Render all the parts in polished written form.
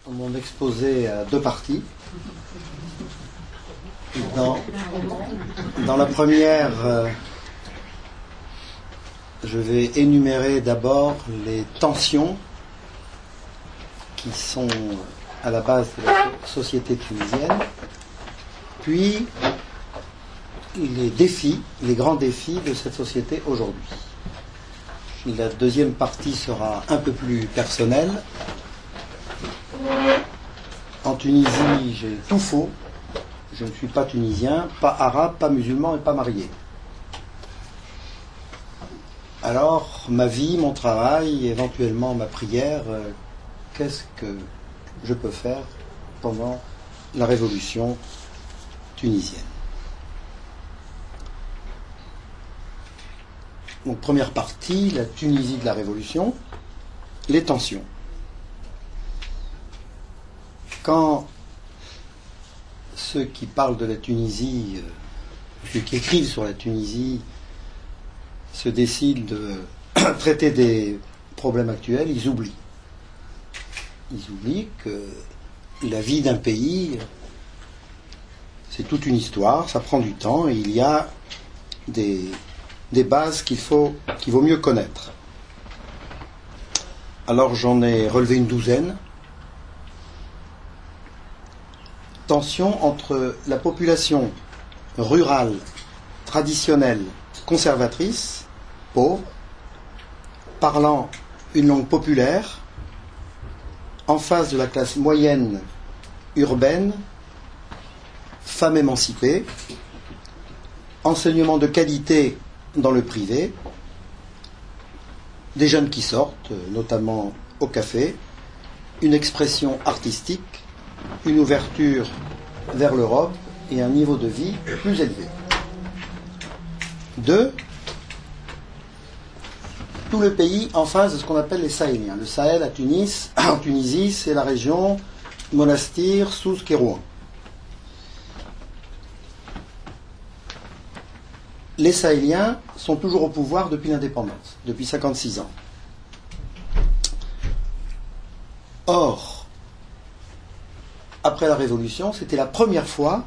Mon exposé a deux parties. Dans la première, je vais énumérer d'abord les tensions qui sont à la base de la société tunisienne, puis les défis, les grands défis de cette société aujourd'hui. La deuxième partie sera un peu plus personnelle. En Tunisie, j'ai tout faux. Je ne suis pas tunisien, pas arabe, pas musulman et pas marié. Alors, ma vie, mon travail, éventuellement ma prière, qu'est-ce que je peux faire pendant la révolution tunisienne? Donc, première partie, la Tunisie de la révolution, les tensions. Quand ceux qui parlent de la Tunisie, ceux qui écrivent sur la Tunisie, se décident de traiter des problèmes actuels, ils oublient. Ils oublient que la vie d'un pays, c'est toute une histoire, ça prend du temps, et il y a des bases qu'il vaut mieux connaître. Alors j'en ai relevé une douzaine. Tension entre la population rurale, traditionnelle, conservatrice, pauvre, parlant une langue populaire, en face de la classe moyenne, urbaine, femmes émancipées, enseignement de qualité dans le privé, des jeunes qui sortent, notamment au café, une expression artistique, une ouverture vers l'Europe et un niveau de vie plus élevé. 2. Tout le pays en face de ce qu'on appelle les Sahéliens. Le Sahel à Tunis, en Tunisie, c'est la région Monastir, Sousse, Kérouan. Les Sahéliens sont toujours au pouvoir depuis l'indépendance, depuis 56 ans. Or, après la Révolution, c'était la première fois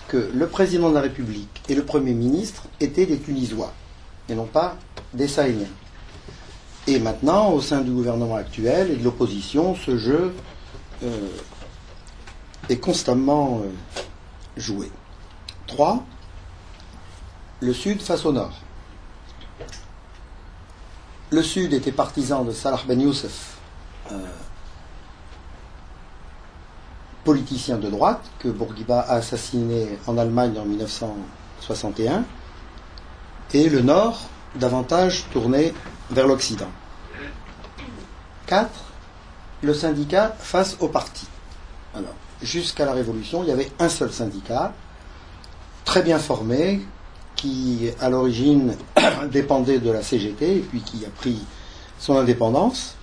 que le président de la République et le Premier ministre étaient des Tunisois, et non pas des Sahéliens. Et maintenant, au sein du gouvernement actuel et de l'opposition, ce jeu est constamment joué. 3. Le Sud face au Nord. Le Sud était partisan de Salah Ben Youssef, politicien de droite que Bourguiba a assassiné en Allemagne en 1961, et le Nord davantage tourné vers l'Occident. 4. Le syndicat face au parti. Alors, jusqu'à la Révolution, il y avait un seul syndicat, très bien formé, qui à l'origine dépendait de la CGT et puis qui a pris son indépendance.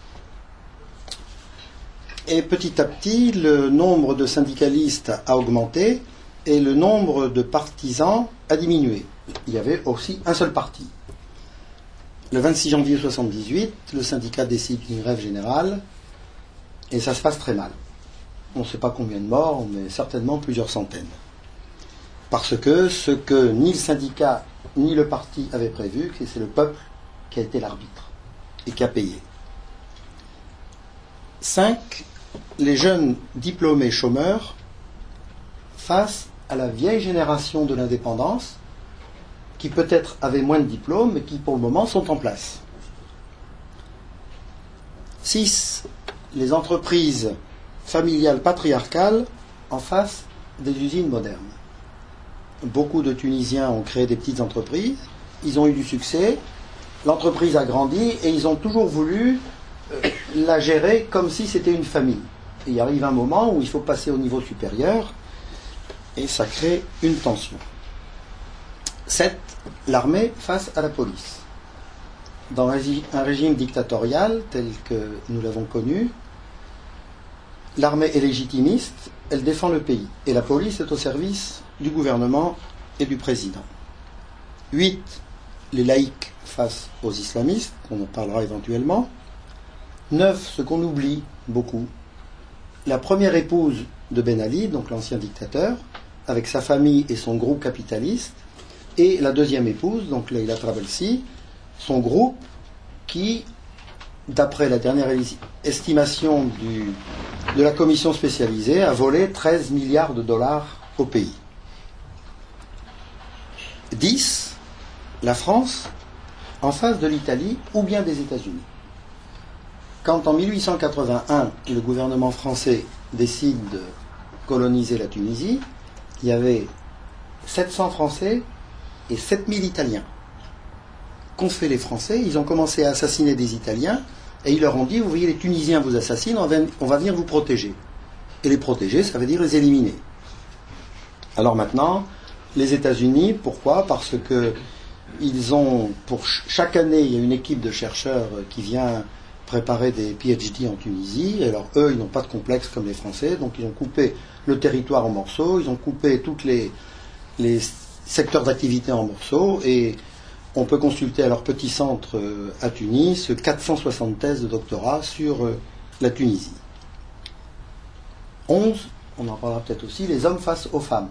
Et petit à petit, le nombre de syndicalistes a augmenté et le nombre de partisans a diminué. Il y avait aussi un seul parti. Le 26 janvier 1978, le syndicat décide d'une grève générale et ça se passe très mal. On ne sait pas combien de morts, mais certainement plusieurs centaines. Parce que ce que ni le syndicat ni le parti avaient prévu, c'est le peuple qui a été l'arbitre et qui a payé. 5. Les jeunes diplômés chômeurs face à la vieille génération de l'indépendance qui peut-être avaient moins de diplômes mais qui pour le moment sont en place. 6. Les entreprises familiales patriarcales en face des usines modernes. Beaucoup de Tunisiens ont créé des petites entreprises, ils ont eu du succès, l'entreprise a grandi et ils ont toujours voulu la gérer comme si c'était une famille. Et il arrive un moment où il faut passer au niveau supérieur et ça crée une tension. 7. L'armée face à la police. Dans un régime dictatorial tel que nous l'avons connu, L'armée est légitimiste, elle défend le pays. Et la police est au service du gouvernement et du président. 8. Les laïcs face aux islamistes, on en parlera éventuellement. 9. Ce qu'on oublie beaucoup, la première épouse de Ben Ali, donc l'ancien dictateur, avec sa famille et son groupe capitaliste, et la deuxième épouse, donc Leila Trabelsi, son groupe qui, d'après la dernière estimation de la commission spécialisée, a volé 13 milliards de dollars au pays. 10. La France en face de l'Italie ou bien des États-Unis. Quand en 1881, le gouvernement français décide de coloniser la Tunisie, il y avait 700 Français et 7000 Italiens. Qu'ont fait les Français? Ils ont commencé à assassiner des Italiens et ils leur ont dit, vous voyez, les Tunisiens vous assassinent, on va venir vous protéger. Et les protéger, ça veut dire les éliminer. Alors maintenant, les États-Unis, pourquoi? Parce que ils ont, pour chaque année, il y a une équipe de chercheurs qui vient préparer des PhD en Tunisie. Alors eux, ils n'ont pas de complexe comme les Français, donc ils ont coupé le territoire en morceaux, ils ont coupé tous les secteurs d'activité en morceaux, et on peut consulter à leur petit centre à Tunis 460 thèses de doctorat sur la Tunisie. 11, on en parlera peut-être aussi, les hommes face aux femmes.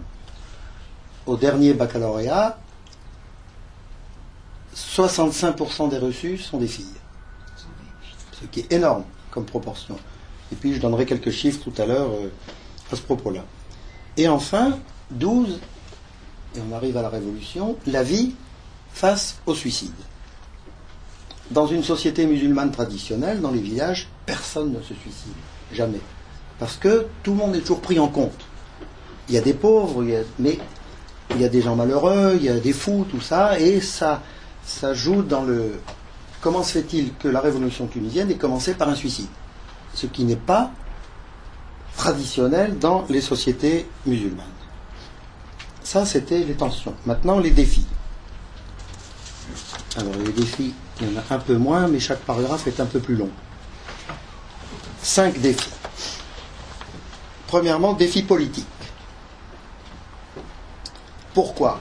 Au dernier baccalauréat, 65% des reçus sont des filles. Ce qui est énorme comme proportion. Et puis je donnerai quelques chiffres tout à l'heure à ce propos-là. Et enfin, 12, et on arrive à la Révolution, la vie face au suicide. Dans une société musulmane traditionnelle, dans les villages, personne ne se suicide. Jamais. Parce que tout le monde est toujours pris en compte. Il y a des pauvres, mais il y a des gens malheureux, il y a des fous, tout ça, et ça joue dans le... Comment se fait-il que la révolution tunisienne ait commencé par un suicide? Ce qui n'est pas traditionnel dans les sociétés musulmanes. Ça, c'était les tensions. Maintenant, les défis. Alors, les défis, il y en a un peu moins, mais chaque paragraphe est un peu plus long. 5 défis. Premièrement, défi politique. Pourquoi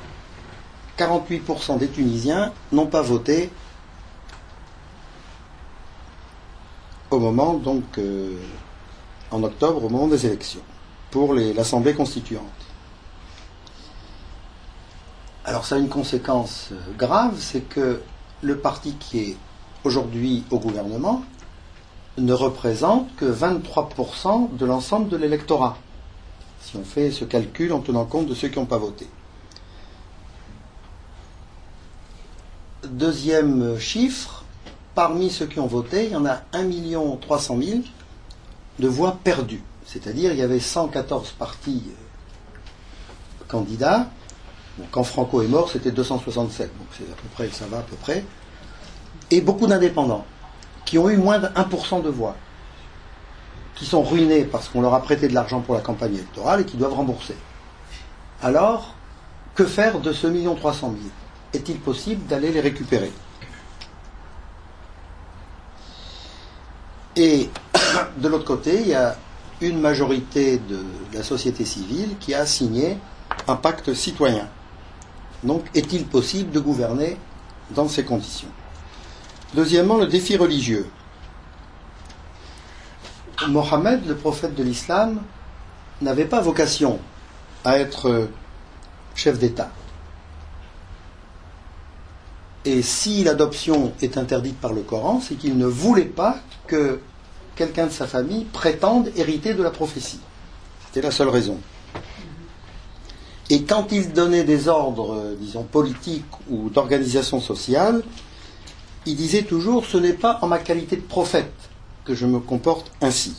48% des Tunisiens n'ont pas voté au moment, donc, en octobre, au moment des élections, pour l'Assemblée constituante. Alors ça a une conséquence grave, c'est que le parti qui est aujourd'hui au gouvernement ne représente que 23% de l'ensemble de l'électorat, si on fait ce calcul en tenant compte de ceux qui n'ont pas voté. Deuxième chiffre, parmi ceux qui ont voté, il y en a 1 300 000 de voix perdues. C'est-à-dire il y avait 114 partis candidats. Donc, quand Franco est mort, c'était 267. Donc c'est à peu près, ça va à peu près. Et beaucoup d'indépendants qui ont eu moins de 1% de voix, qui sont ruinés parce qu'on leur a prêté de l'argent pour la campagne électorale et qui doivent rembourser. Alors, que faire de ce 1 300 000 ? Est-il possible d'aller les récupérer ? Et de l'autre côté, il y a une majorité de la société civile qui a signé un pacte citoyen. Donc, est-il possible de gouverner dans ces conditions ? Deuxièmement, le défi religieux. Mohammed, le prophète de l'islam, n'avait pas vocation à être chef d'État. Et si l'adoption est interdite par le Coran, c'est qu'il ne voulait pas que quelqu'un de sa famille prétende hériter de la prophétie. C'était la seule raison. Et quand il donnait des ordres, disons, politiques ou d'organisation sociale, il disait toujours « ce n'est pas en ma qualité de prophète que je me comporte ainsi ».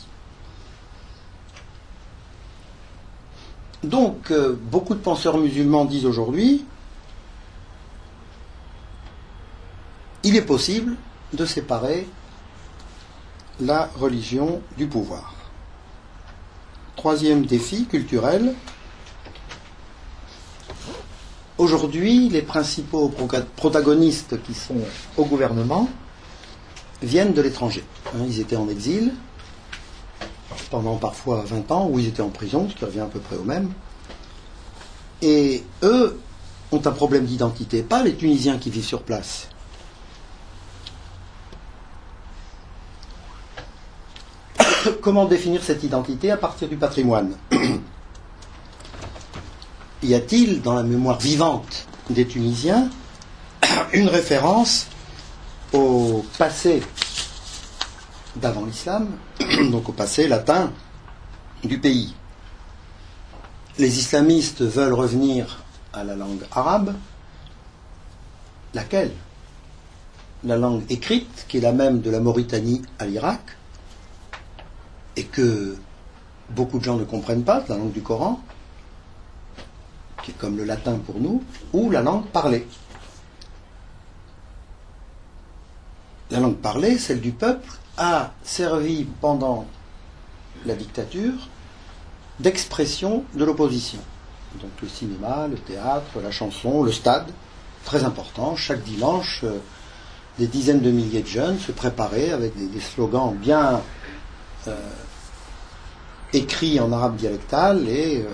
Donc, beaucoup de penseurs musulmans disent aujourd'hui il est possible de séparer la religion du pouvoir. Troisième défi culturel. Aujourd'hui, les principaux protagonistes qui sont au gouvernement viennent de l'étranger. Ils étaient en exil pendant parfois 20 ans, où ils étaient en prison, ce qui revient à peu près au même. Et eux ont un problème d'identité, pas les Tunisiens qui vivent sur place. Comment définir cette identité à partir du patrimoine? Y a-t-il dans la mémoire vivante des Tunisiens une référence au passé d'avant l'islam, donc au passé latin du pays? Les islamistes veulent revenir à la langue arabe. Laquelle? La langue écrite, qui est la même de la Mauritanie à l'Irak, et que beaucoup de gens ne comprennent pas, la langue du Coran, qui est comme le latin pour nous, ou la langue parlée. La langue parlée, celle du peuple, a servi pendant la dictature d'expression de l'opposition. Donc le cinéma, le théâtre, la chanson, le stade, très important. Chaque dimanche, des dizaines de milliers de jeunes se préparaient avec des slogans bien écrits en arabe dialectal et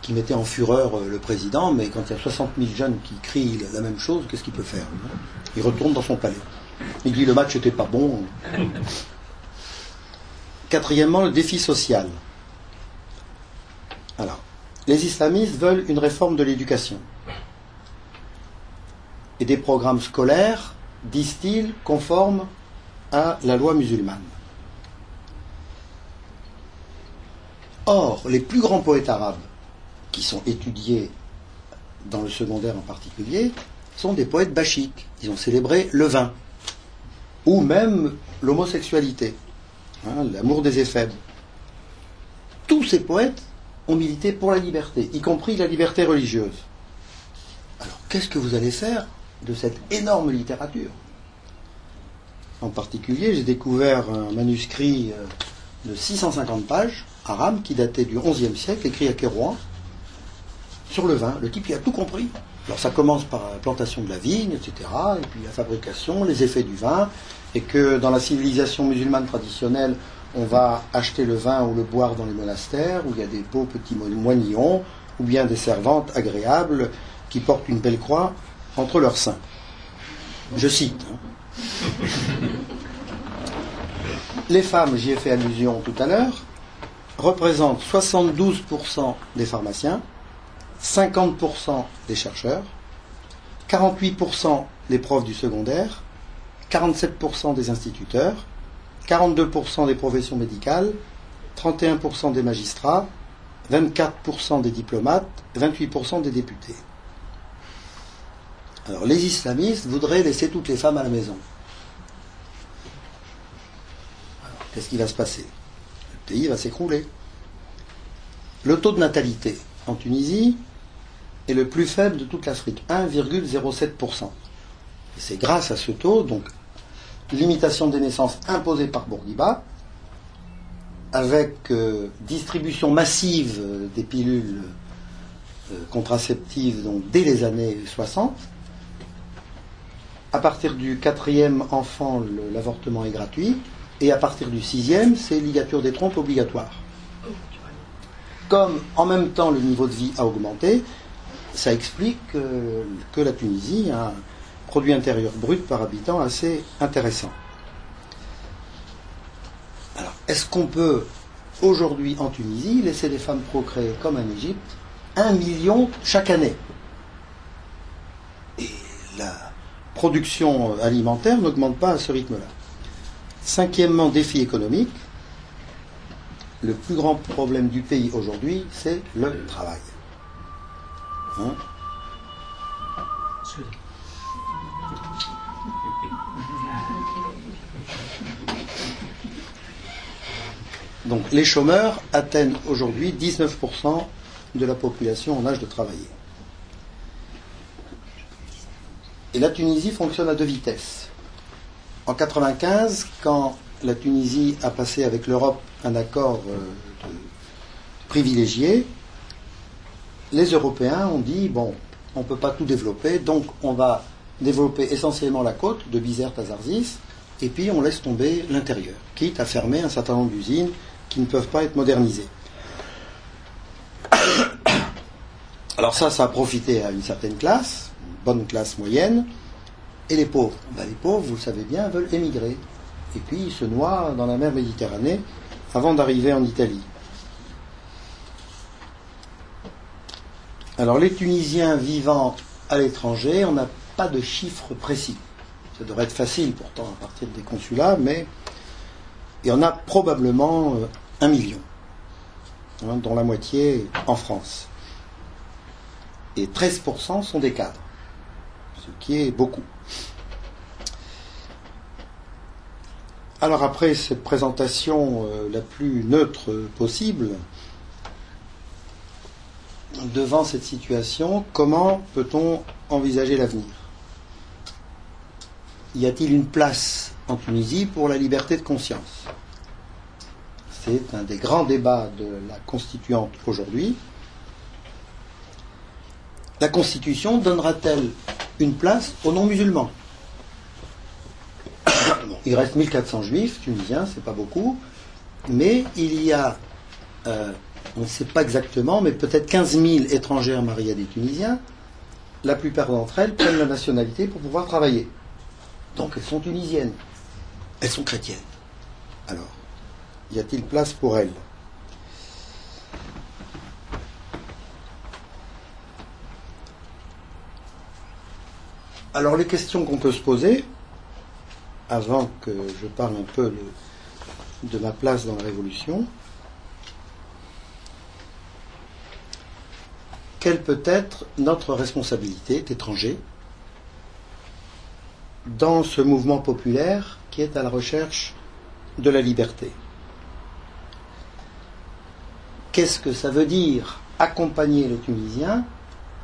qui mettaient en fureur le président. Mais quand il y a 60 000 jeunes qui crient la même chose, qu'est-ce qu'il peut faire? Il retourne dans son palais. Il dit le match n'était pas bon. Quatrièmement, le défi social. Alors, les islamistes veulent une réforme de l'éducation et des programmes scolaires, disent-ils, conformes à la loi musulmane. Or, les plus grands poètes arabes qui sont étudiés dans le secondaire en particulier sont des poètes bachiques. Ils ont célébré le vin ou même l'homosexualité, l'amour des éphèbes. Tous ces poètes ont milité pour la liberté, y compris la liberté religieuse. Alors, qu'est-ce que vous allez faire de cette énorme littérature? En particulier, j'ai découvert un manuscrit de 650 pages, arabe, qui datait du XIe siècle, écrit à Kérouan, sur le vin. Le type qui a tout compris. Alors, ça commence par la plantation de la vigne, etc., et puis la fabrication, les effets du vin, et que dans la civilisation musulmane traditionnelle, on va acheter le vin ou le boire dans les monastères, où il y a des beaux petits moignons, ou bien des servantes agréables qui portent une belle croix entre leurs seins. Je cite. Les femmes, j'y ai fait allusion tout à l'heure, représentent 72% des pharmaciens, 50% des chercheurs, 48% des profs du secondaire, 47% des instituteurs, 42% des professions médicales, 31% des magistrats, 24% des diplomates, 28% des députés. Alors les islamistes voudraient laisser toutes les femmes à la maison. Alors, qu'est-ce qui va se passer? Le pays va s'écrouler. Le taux de natalité en Tunisie est le plus faible de toute l'Afrique, 1,07%. Et c'est grâce à ce taux, donc limitation des naissances imposée par Bourguiba, avec distribution massive des pilules contraceptives donc, dès les années 60. À partir du 4e enfant, l'avortement est gratuit, et à partir du 6e, c'est ligature des trompes obligatoire. Comme en même temps le niveau de vie a augmenté, ça explique que la Tunisie a un produit intérieur brut par habitant assez intéressant. Alors, est-ce qu'on peut aujourd'hui en Tunisie laisser les femmes procréer comme en Égypte 1 million chaque année? Et la production alimentaire n'augmente pas à ce rythme-là. Cinquièmement, défi économique. Le plus grand problème du pays aujourd'hui, c'est le travail. Donc les chômeurs atteignent aujourd'hui 19% de la population en âge de travailler. Et la Tunisie fonctionne à deux vitesses. En 1995, quand la Tunisie a passé avec l'Europe un accord privilégié, les Européens ont dit, bon, on ne peut pas tout développer, donc on va développer essentiellement la côte de Bizerte à Zarzis, et puis on laisse tomber l'intérieur, quitte à fermer un certain nombre d'usines qui ne peuvent pas être modernisés. Alors ça a profité à une certaine classe, une bonne classe moyenne, et les pauvres. Les pauvres, vous le savez bien, veulent émigrer. Et puis ils se noient dans la mer Méditerranée avant d'arriver en Italie. Alors les Tunisiens vivant à l'étranger, on n'a pas de chiffres précis. Ça devrait être facile pourtant à partir des consulats, mais il y en a probablement 1 million, dont la moitié en France. Et 13% sont des cadres, ce qui est beaucoup. Alors après cette présentation la plus neutre possible, devant cette situation, comment peut-on envisager l'avenir ? Y a-t-il une place en Tunisie pour la liberté de conscience ? C'est un des grands débats de la constituante aujourd'hui. La Constitution donnera-t-elle une place aux non-musulmans ? Il reste 1400 juifs tunisiens, c'est pas beaucoup, mais il y a, on ne sait pas exactement, mais peut-être 15 000 étrangères mariées à des Tunisiens. La plupart d'entre elles prennent la nationalité pour pouvoir travailler. Donc elles sont tunisiennes, elles sont chrétiennes. Alors, y a-t-il place pour elles ? Alors les questions qu'on peut se poser, avant que je parle un peu de ma place dans la Révolution, quelle peut être notre responsabilité d'étrangers dans ce mouvement populaire qui est à la recherche de la liberté. Qu'est-ce que ça veut dire accompagner les Tunisiens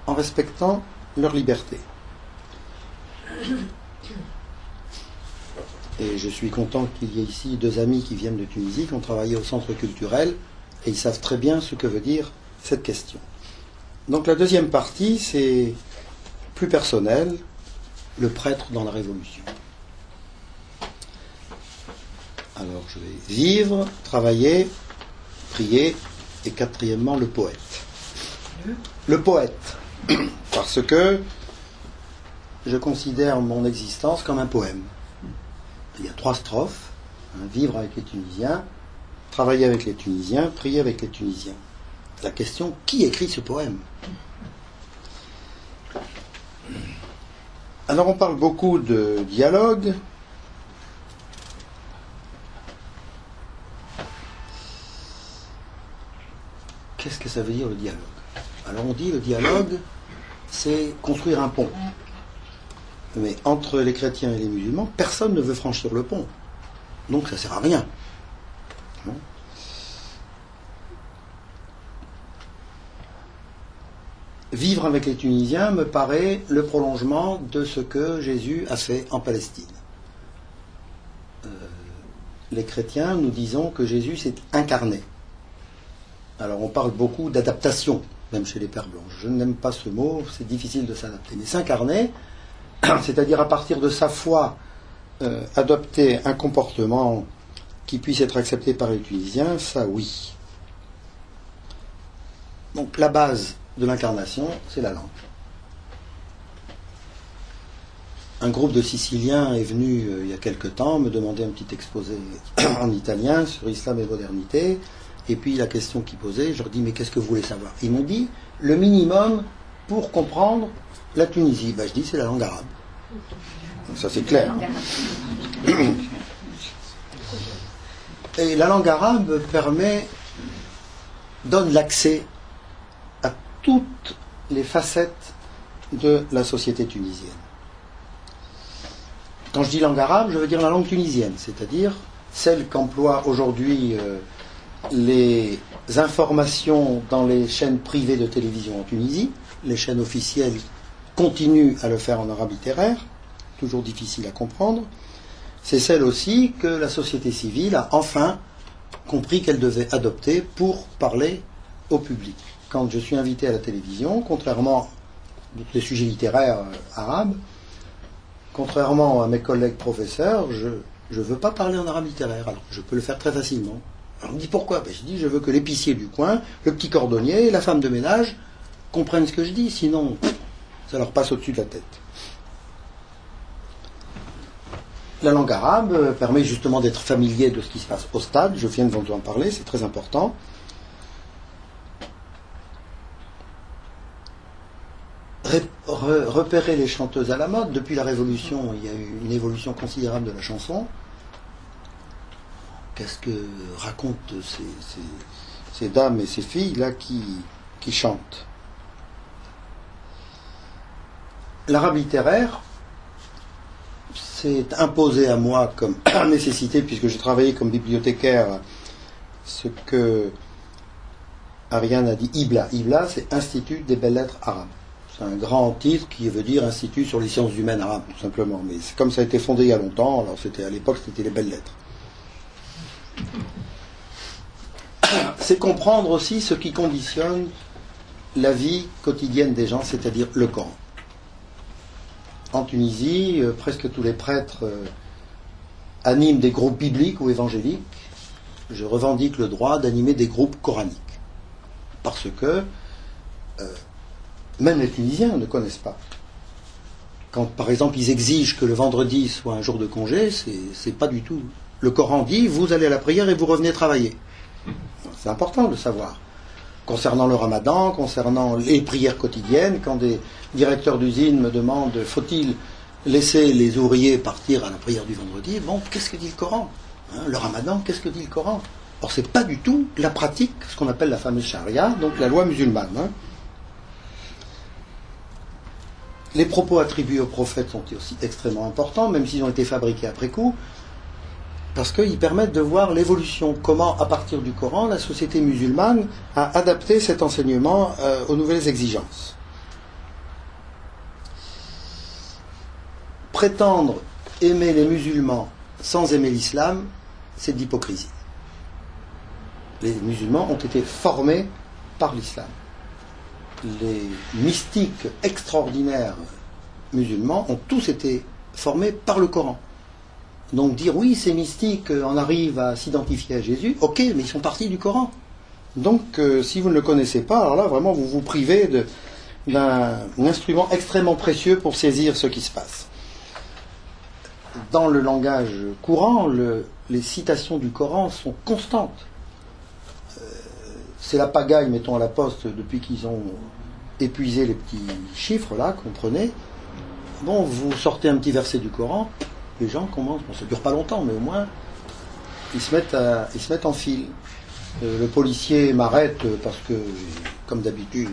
en respectant leur liberté ? Et je suis content qu'il y ait ici 2 amis qui viennent de Tunisie, qui ont travaillé au centre culturel, et ils savent très bien ce que veut dire cette question. Donc la deuxième partie, c'est plus personnel, le prêtre dans la Révolution. Alors je vais vivre, travailler, prier, et quatrièmement le poète. Le poète, parce que je considère mon existence comme un poème. Il y a 3 strophes, vivre avec les Tunisiens, travailler avec les Tunisiens, prier avec les Tunisiens. La question, qui écrit ce poème ? Alors on parle beaucoup de dialogue. Qu'est-ce que ça veut dire le dialogue ? Alors on dit le dialogue, c'est construire un pont. Mais entre les chrétiens et les musulmans, personne ne veut franchir le pont. Donc ça ne sert à rien. Non ? Vivre avec les Tunisiens me paraît le prolongement de ce que Jésus a fait en Palestine. Les chrétiens, nous disons que Jésus s'est incarné. Alors on parle beaucoup d'adaptation, même chez les Pères Blanches. Je n'aime pas ce mot, c'est difficile de s'adapter. Mais s'incarner, c'est-à-dire à partir de sa foi, adopter un comportement qui puisse être accepté par les Tunisiens, ça oui. Donc la base de l'incarnation, c'est la langue. Un groupe de Siciliens est venu il y a quelque temps me demander un petit exposé en italien sur Islam et modernité, et puis la question qu'ils posaient, je leur dis mais qu'est-ce que vous voulez savoir ? Ils m'ont dit le minimum pour comprendre la Tunisie. Je dis c'est la langue arabe. Donc, ça c'est clair. Et la langue arabe donne l'accès à toutes les facettes de la société tunisienne. Quand je dis langue arabe, je veux dire la langue tunisienne, c'est-à-dire celle qu'emploient aujourd'hui les informations dans les chaînes privées de télévision en Tunisie. Les chaînes officielles continuent à le faire en arabe littéraire, toujours difficile à comprendre. C'est celle aussi que la société civile a enfin compris qu'elle devait adopter pour parler au public. Quand je suis invité à la télévision, contrairement aux sujets littéraires arabes, contrairement à mes collègues professeurs, je ne veux pas parler en arabe littéraire. Alors, je peux le faire très facilement. Alors, on me dit pourquoi? Ben, je dis je veux que l'épicier du coin, le petit cordonnier, la femme de ménage comprennent ce que je dis, sinon ça leur passe au-dessus de la tête. La langue arabe permet justement d'être familier de ce qui se passe au stade, je viens de vous en parler, c'est très important. Repérer les chanteuses à la mode. Depuis la Révolution, il y a eu une évolution considérable de la chanson. Qu'est-ce que racontent ces dames et ces filles-là qui chantent? L'arabe littéraire s'est imposé à moi comme nécessité, puisque j'ai travaillé comme bibliothécaire, ce que Ariane a dit IBLA. IBLA, c'est Institut des belles lettres arabes. C'est un grand titre qui veut dire Institut sur les sciences humaines arabes, tout simplement. Mais c'est comme ça a été fondé il y a longtemps, alors à l'époque c'était les belles lettres. C'est comprendre aussi ce qui conditionne la vie quotidienne des gens, c'est-à-dire le Coran. En Tunisie, presque tous les prêtres animent des groupes bibliques ou évangéliques. Je revendique le droit d'animer des groupes coraniques. Parce que même les Tunisiens ne connaissent pas. Quand, par exemple, ils exigent que le vendredi soit un jour de congé, c'est pas du tout. Le Coran dit, vous allez à la prière et vous revenez travailler. C'est important de savoir. Concernant le ramadan, concernant les prières quotidiennes, quand des directeurs d'usine me demandent, faut-il laisser les ouvriers partir à la prière du vendredi? Bon, qu'est-ce que dit le Coran? Le ramadan, qu'est-ce que dit le Coran? Or, c'est pas du tout la pratique, ce qu'on appelle la fameuse charia, donc la loi musulmane. Les propos attribués aux prophètes sont aussi extrêmement importants, même s'ils ont été fabriqués après coup, parce qu'ils permettent de voir l'évolution, comment, à partir du Coran, la société musulmane a adapté cet enseignement aux nouvelles exigences. Prétendre aimer les musulmans sans aimer l'islam, c'est de l'hypocrisie. Les musulmans ont été formés par l'islam. Les mystiques extraordinaires musulmans ont tous été formés par le Coran. Donc dire oui, ces mystiques en arrivent à s'identifier à Jésus, ok, mais ils sont partis du Coran. Donc si vous ne le connaissez pas, alors là vraiment vous vous privez d'un instrument extrêmement précieux pour saisir ce qui se passe. Dans le langage courant, les citations du Coran sont constantes. C'est la pagaille, mettons, à la poste, depuis qu'ils ont épuisé les petits chiffres, là, comprenez. Bon, vous sortez un petit verset du Coran, les gens commencent, bon, ça ne dure pas longtemps, mais au moins, ils se mettent en file. Le policier m'arrête parce que, comme d'habitude,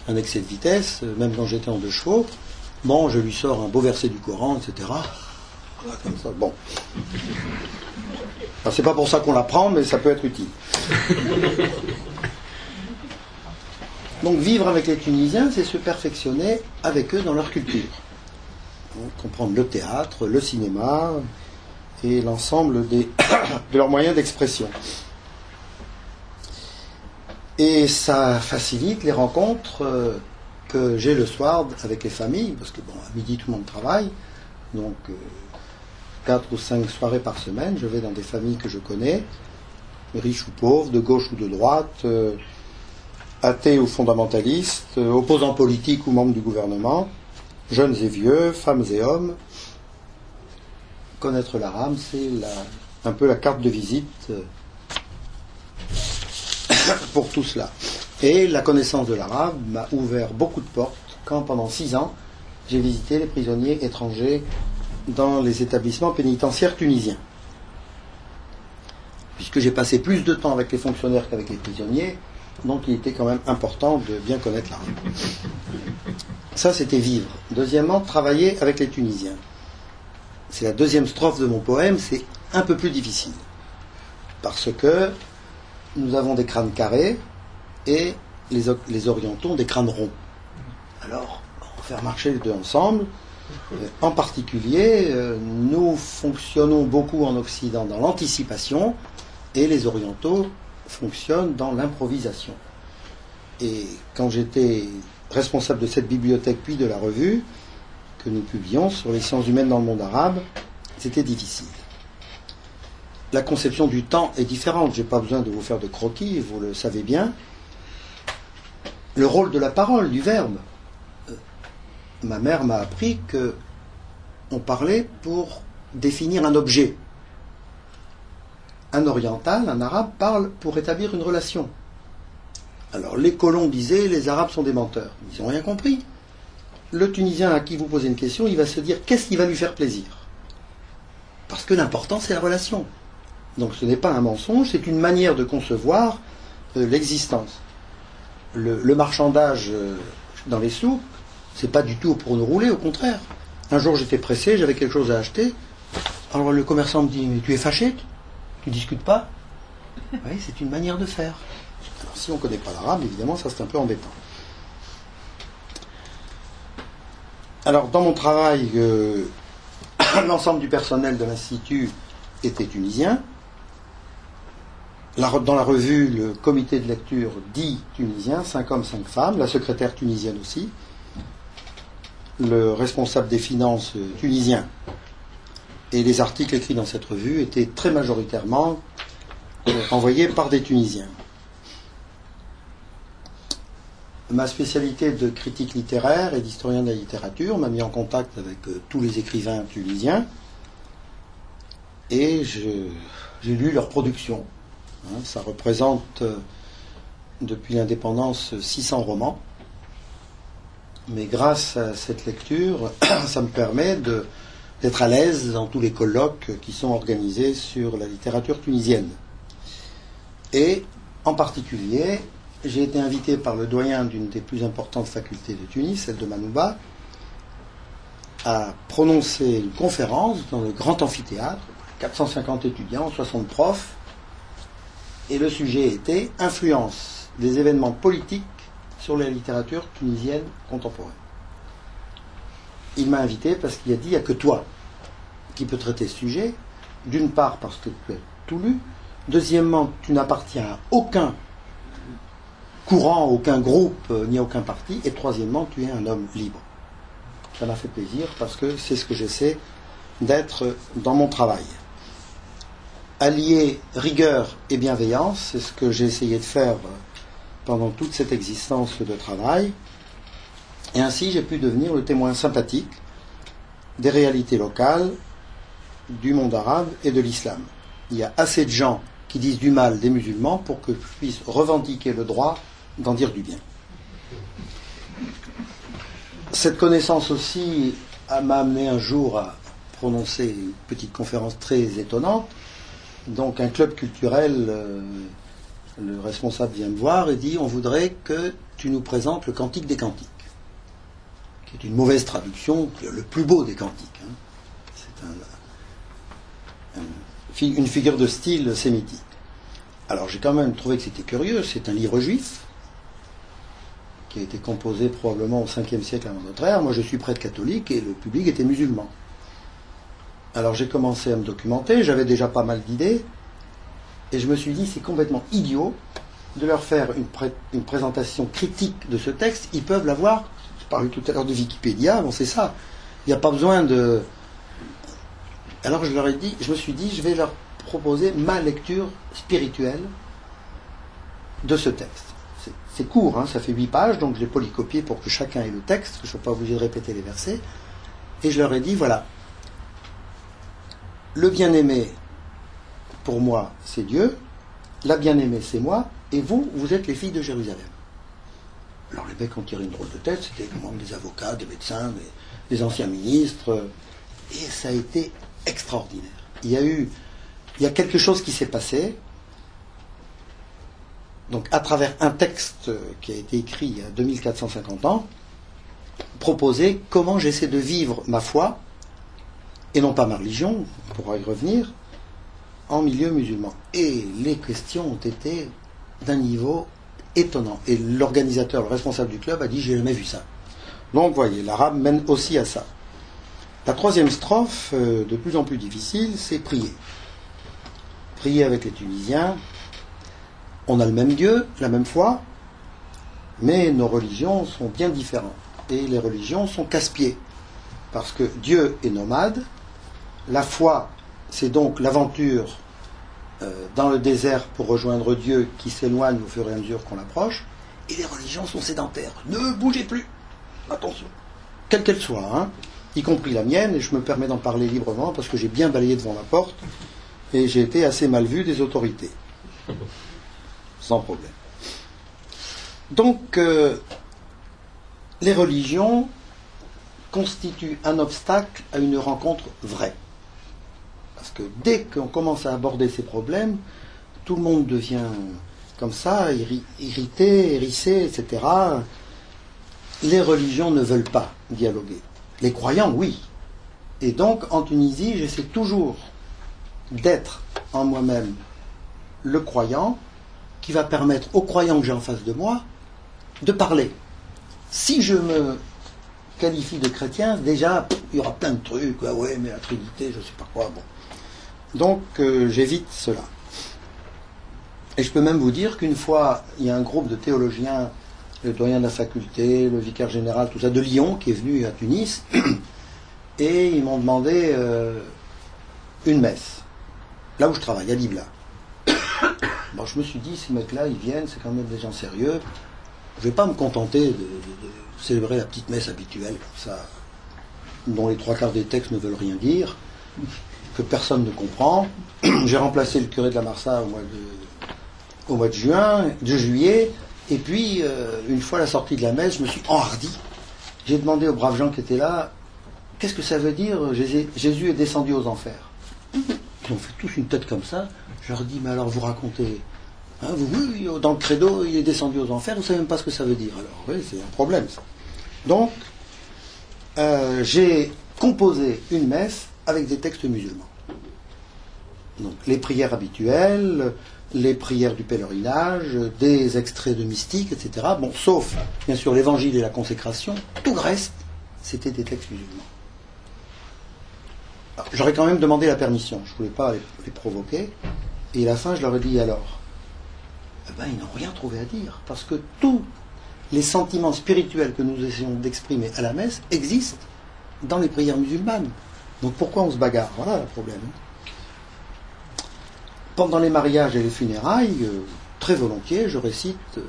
un excès de vitesse, même quand j'étais en 2 chevaux, bon, je lui sors un beau verset du Coran, etc. Voilà, comme ça, bon. Alors, c'est pas pour ça qu'on l'apprend, mais ça peut être utile. Donc vivre avec les Tunisiens, c'est se perfectionner avec eux dans leur culture. Donc, comprendre le théâtre, le cinéma et l'ensemble de leurs moyens d'expression. Et ça facilite les rencontres que j'ai le soir avec les familles, parce que bon, à midi tout le monde travaille, donc 4 ou 5 soirées par semaine, je vais dans des familles que je connais, riches ou pauvres, de gauche ou de droite, athées ou fondamentalistes, opposants politiques ou membres du gouvernement, jeunes et vieux, femmes et hommes. Connaître l'arabe, c'est un peu la carte de visite pour tout cela. Et la connaissance de l'arabe m'a ouvert beaucoup de portes quand, pendant 6 ans, j'ai visité les prisonniers étrangers dans les établissements pénitentiaires tunisiens. Puisque j'ai passé plus de temps avec les fonctionnaires qu'avec les prisonniers, donc il était quand même important de bien connaître l'arabe. Ça, c'était vivre. Deuxièmement, travailler avec les Tunisiens. C'est la deuxième strophe de mon poème, c'est un peu plus difficile. Parce que nous avons des crânes carrés et les orientaux ont des crânes ronds. Alors, on va faire marcher les deux ensemble. En particulier, nous fonctionnons beaucoup en Occident dans l'anticipation et les orientaux fonctionnent dans l'improvisation. Et quand j'étais responsable de cette bibliothèque puis de la revue que nous publions sur les sciences humaines dans le monde arabe, c'était difficile. la conception du temps est différente. Je n'ai pas besoin de vous faire de croquis, vous le savez bien. Le rôle de la parole, du verbe. Ma mère m'a appris qu'on parlait pour définir un objet. Un oriental, un arabe, parle pour établir une relation. Alors les colons disaient, les arabes sont des menteurs. Ils n'ont rien compris. Le Tunisien à qui vous posez une question, il va se dire, qu'est-ce qui va lui faire plaisir? Parce que l'important, c'est la relation. Donc ce n'est pas un mensonge, c'est une manière de concevoir l'existence. Le marchandage dans les souks, c'est pas du tout pour nous rouler, au contraire. Un jour j'étais pressé, j'avais quelque chose à acheter. Alors le commerçant me dit, mais tu es fâché? Tu discutes pas? Oui, c'est une manière de faire. Alors si on ne connaît pas l'arabe, évidemment, ça c'est un peu embêtant. Alors dans mon travail, l'ensemble du personnel de l'Institut était tunisien. Dans la revue, le comité de lecture dit tunisien, 5 hommes, 5 femmes, la secrétaire tunisienne aussi, le responsable des finances tunisien. Et les articles écrits dans cette revue étaient très majoritairement envoyés par des Tunisiens. Ma spécialité de critique littéraire et d'historien de la littérature m'a mis en contact avec tous les écrivains tunisiens et j'ai lu leurs productions. Ça représente, depuis l'indépendance, 600 romans. Mais grâce à cette lecture, ça me permet d'être à l'aise dans tous les colloques qui sont organisés sur la littérature tunisienne. Et, en particulier, j'ai été invité par le doyen d'une des plus importantes facultés de Tunis, celle de Manouba, à prononcer une conférence dans le grand amphithéâtre, 450 étudiants, 60 profs, et le sujet était « Influence des événements politiques sur la littérature tunisienne contemporaine ». Il m'a invité parce qu'il a dit « il n'y a que toi qui peux traiter ce sujet ». D'une part parce que tu as tout lu, deuxièmement tu n'appartiens à aucun courant, aucun groupe, ni aucun parti, et troisièmement tu es un homme libre. Ça m'a fait plaisir parce que c'est ce que j'essaie d'être dans mon travail. Allier rigueur et bienveillance, c'est ce que j'ai essayé de faire pendant toute cette existence de travail. Et ainsi, j'ai pu devenir le témoin sympathique des réalités locales, du monde arabe et de l'islam. Il y a assez de gens qui disent du mal des musulmans pour que je puisse revendiquer le droit d'en dire du bien. Cette connaissance aussi m'a amené un jour à prononcer une petite conférence très étonnante. Donc un club culturel, le responsable vient me voir et dit « On voudrait que tu nous présentes le Cantique des Cantiques », qui est une mauvaise traduction, le plus beau des cantiques. C'est une figure de style sémitique. Alors j'ai quand même trouvé que c'était curieux, c'est un livre juif, qui a été composé probablement au 5e siècle avant notre ère. Moi je suis prêtre catholique et le public était musulman. Alors j'ai commencé à me documenter, j'avais déjà pas mal d'idées, et je me suis dit c'est complètement idiot de leur faire une présentation critique de ce texte. Ils peuvent l'avoir, je parlais tout à l'heure de Wikipédia, bon c'est ça, il n'y a pas besoin de... Alors je me suis dit je vais leur proposer ma lecture spirituelle de ce texte. C'est court, ça fait 8 pages, donc je l'ai polycopié pour que chacun ait le texte, que je ne sois pas obligé de répéter les versets, et je leur ai dit voilà, le bien-aimé, pour moi, c'est Dieu, la bien-aimée, c'est moi, et vous, vous êtes les filles de Jérusalem. Alors les mecs ont tiré une drôle de tête, c'était comme des avocats, des médecins, des anciens ministres, et ça a été extraordinaire. Il y a quelque chose qui s'est passé, donc à travers un texte qui a été écrit il y a 2450 ans, proposer comment j'essaie de vivre ma foi, et non pas ma religion, on pourra y revenir, en milieu musulman. Et les questions ont été d'un niveau étonnant. Et l'organisateur, le responsable du club, a dit « j'ai jamais vu ça ». Donc, vous voyez, l'arabe mène aussi à ça. La troisième strophe, de plus en plus difficile, c'est prier. Prier avec les Tunisiens. On a le même Dieu, la même foi, mais nos religions sont bien différentes. Et les religions sont casse-pieds. Parce que Dieu est nomade. La foi, c'est donc l'aventure dans le désert pour rejoindre Dieu qui s'éloigne au fur et à mesure qu'on l'approche, et les religions sont sédentaires. Ne bougez plus. Attention. Quelle qu'elle soit, hein, y compris la mienne, et je me permets d'en parler librement parce que j'ai bien balayé devant ma porte et j'ai été assez mal vu des autorités. Sans problème. Donc, les religions constituent un obstacle à une rencontre vraie. Parce que dès qu'on commence à aborder ces problèmes, tout le monde devient comme ça, irrité, hérissé, etc. Les religions ne veulent pas dialoguer. Les croyants, oui. Et donc, en Tunisie, j'essaie toujours d'être en moi-même le croyant qui va permettre aux croyants que j'ai en face de moi de parler. Si je me qualifie de chrétien, déjà, il y aura plein de trucs. Ah ouais, mais la Trinité, je ne sais pas quoi. Bon. Donc, j'évite cela. Et je peux même vous dire qu'une fois, il y a un groupe de théologiens, le doyen de la faculté, le vicaire général, tout ça, de Lyon, qui est venu à Tunis, et ils m'ont demandé une messe, là où je travaille, à Libla. Bon, je me suis dit, ces mecs-là, ils viennent, c'est quand même des gens sérieux, je ne vais pas me contenter de célébrer la petite messe habituelle, comme ça, dont les trois quarts des textes ne veulent rien dire, que personne ne comprend. J'ai remplacé le curé de la Marsa au mois de juillet, et puis, une fois la sortie de la messe, je me suis enhardi. J'ai demandé aux braves gens qui étaient là, qu'est-ce que ça veut dire, Jésus est descendu aux enfers? Ils ont fait tous une tête comme ça. Je leur dis, mais alors vous racontez, hein, oui, dans le credo, il est descendu aux enfers, vous ne savez même pas ce que ça veut dire. Alors oui, c'est un problème ça. Donc, j'ai composé une messe avec des textes musulmans. Donc, les prières habituelles, les prières du pèlerinage, des extraits de mystiques, etc. Bon, sauf, bien sûr, l'évangile et la consécration, tout le reste, c'était des textes musulmans. Alors, j'aurais quand même demandé la permission, je ne voulais pas les provoquer, et à la fin, je leur ai dit alors, eh ben, ils n'ont rien trouvé à dire, parce que tous les sentiments spirituels que nous essayons d'exprimer à la messe existent dans les prières musulmanes. Donc pourquoi on se bagarre? Voilà le problème. Pendant les mariages et les funérailles, très volontiers, je récite le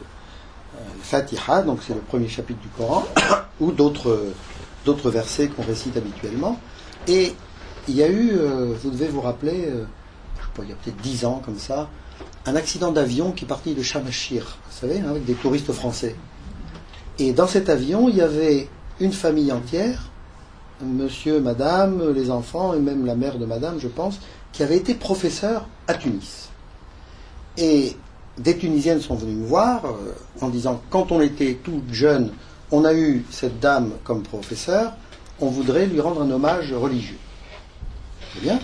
Fatiha, donc c'est le premier chapitre du Coran, ou d'autres versets qu'on récite habituellement. Et il y a eu, vous devez vous rappeler, je sais pas, il y a peut-être 10 ans comme ça, un accident d'avion qui partit de Sharm el-Sheikh, vous savez, hein, avec des touristes français. Et dans cet avion, il y avait une famille entière, monsieur, madame, les enfants, et même la mère de madame, je pense, qui avait été professeur à Tunis. Et des Tunisiennes sont venues me voir en disant, quand on était tout jeune, on a eu cette dame comme professeur, on voudrait lui rendre un hommage religieux. C'est bien.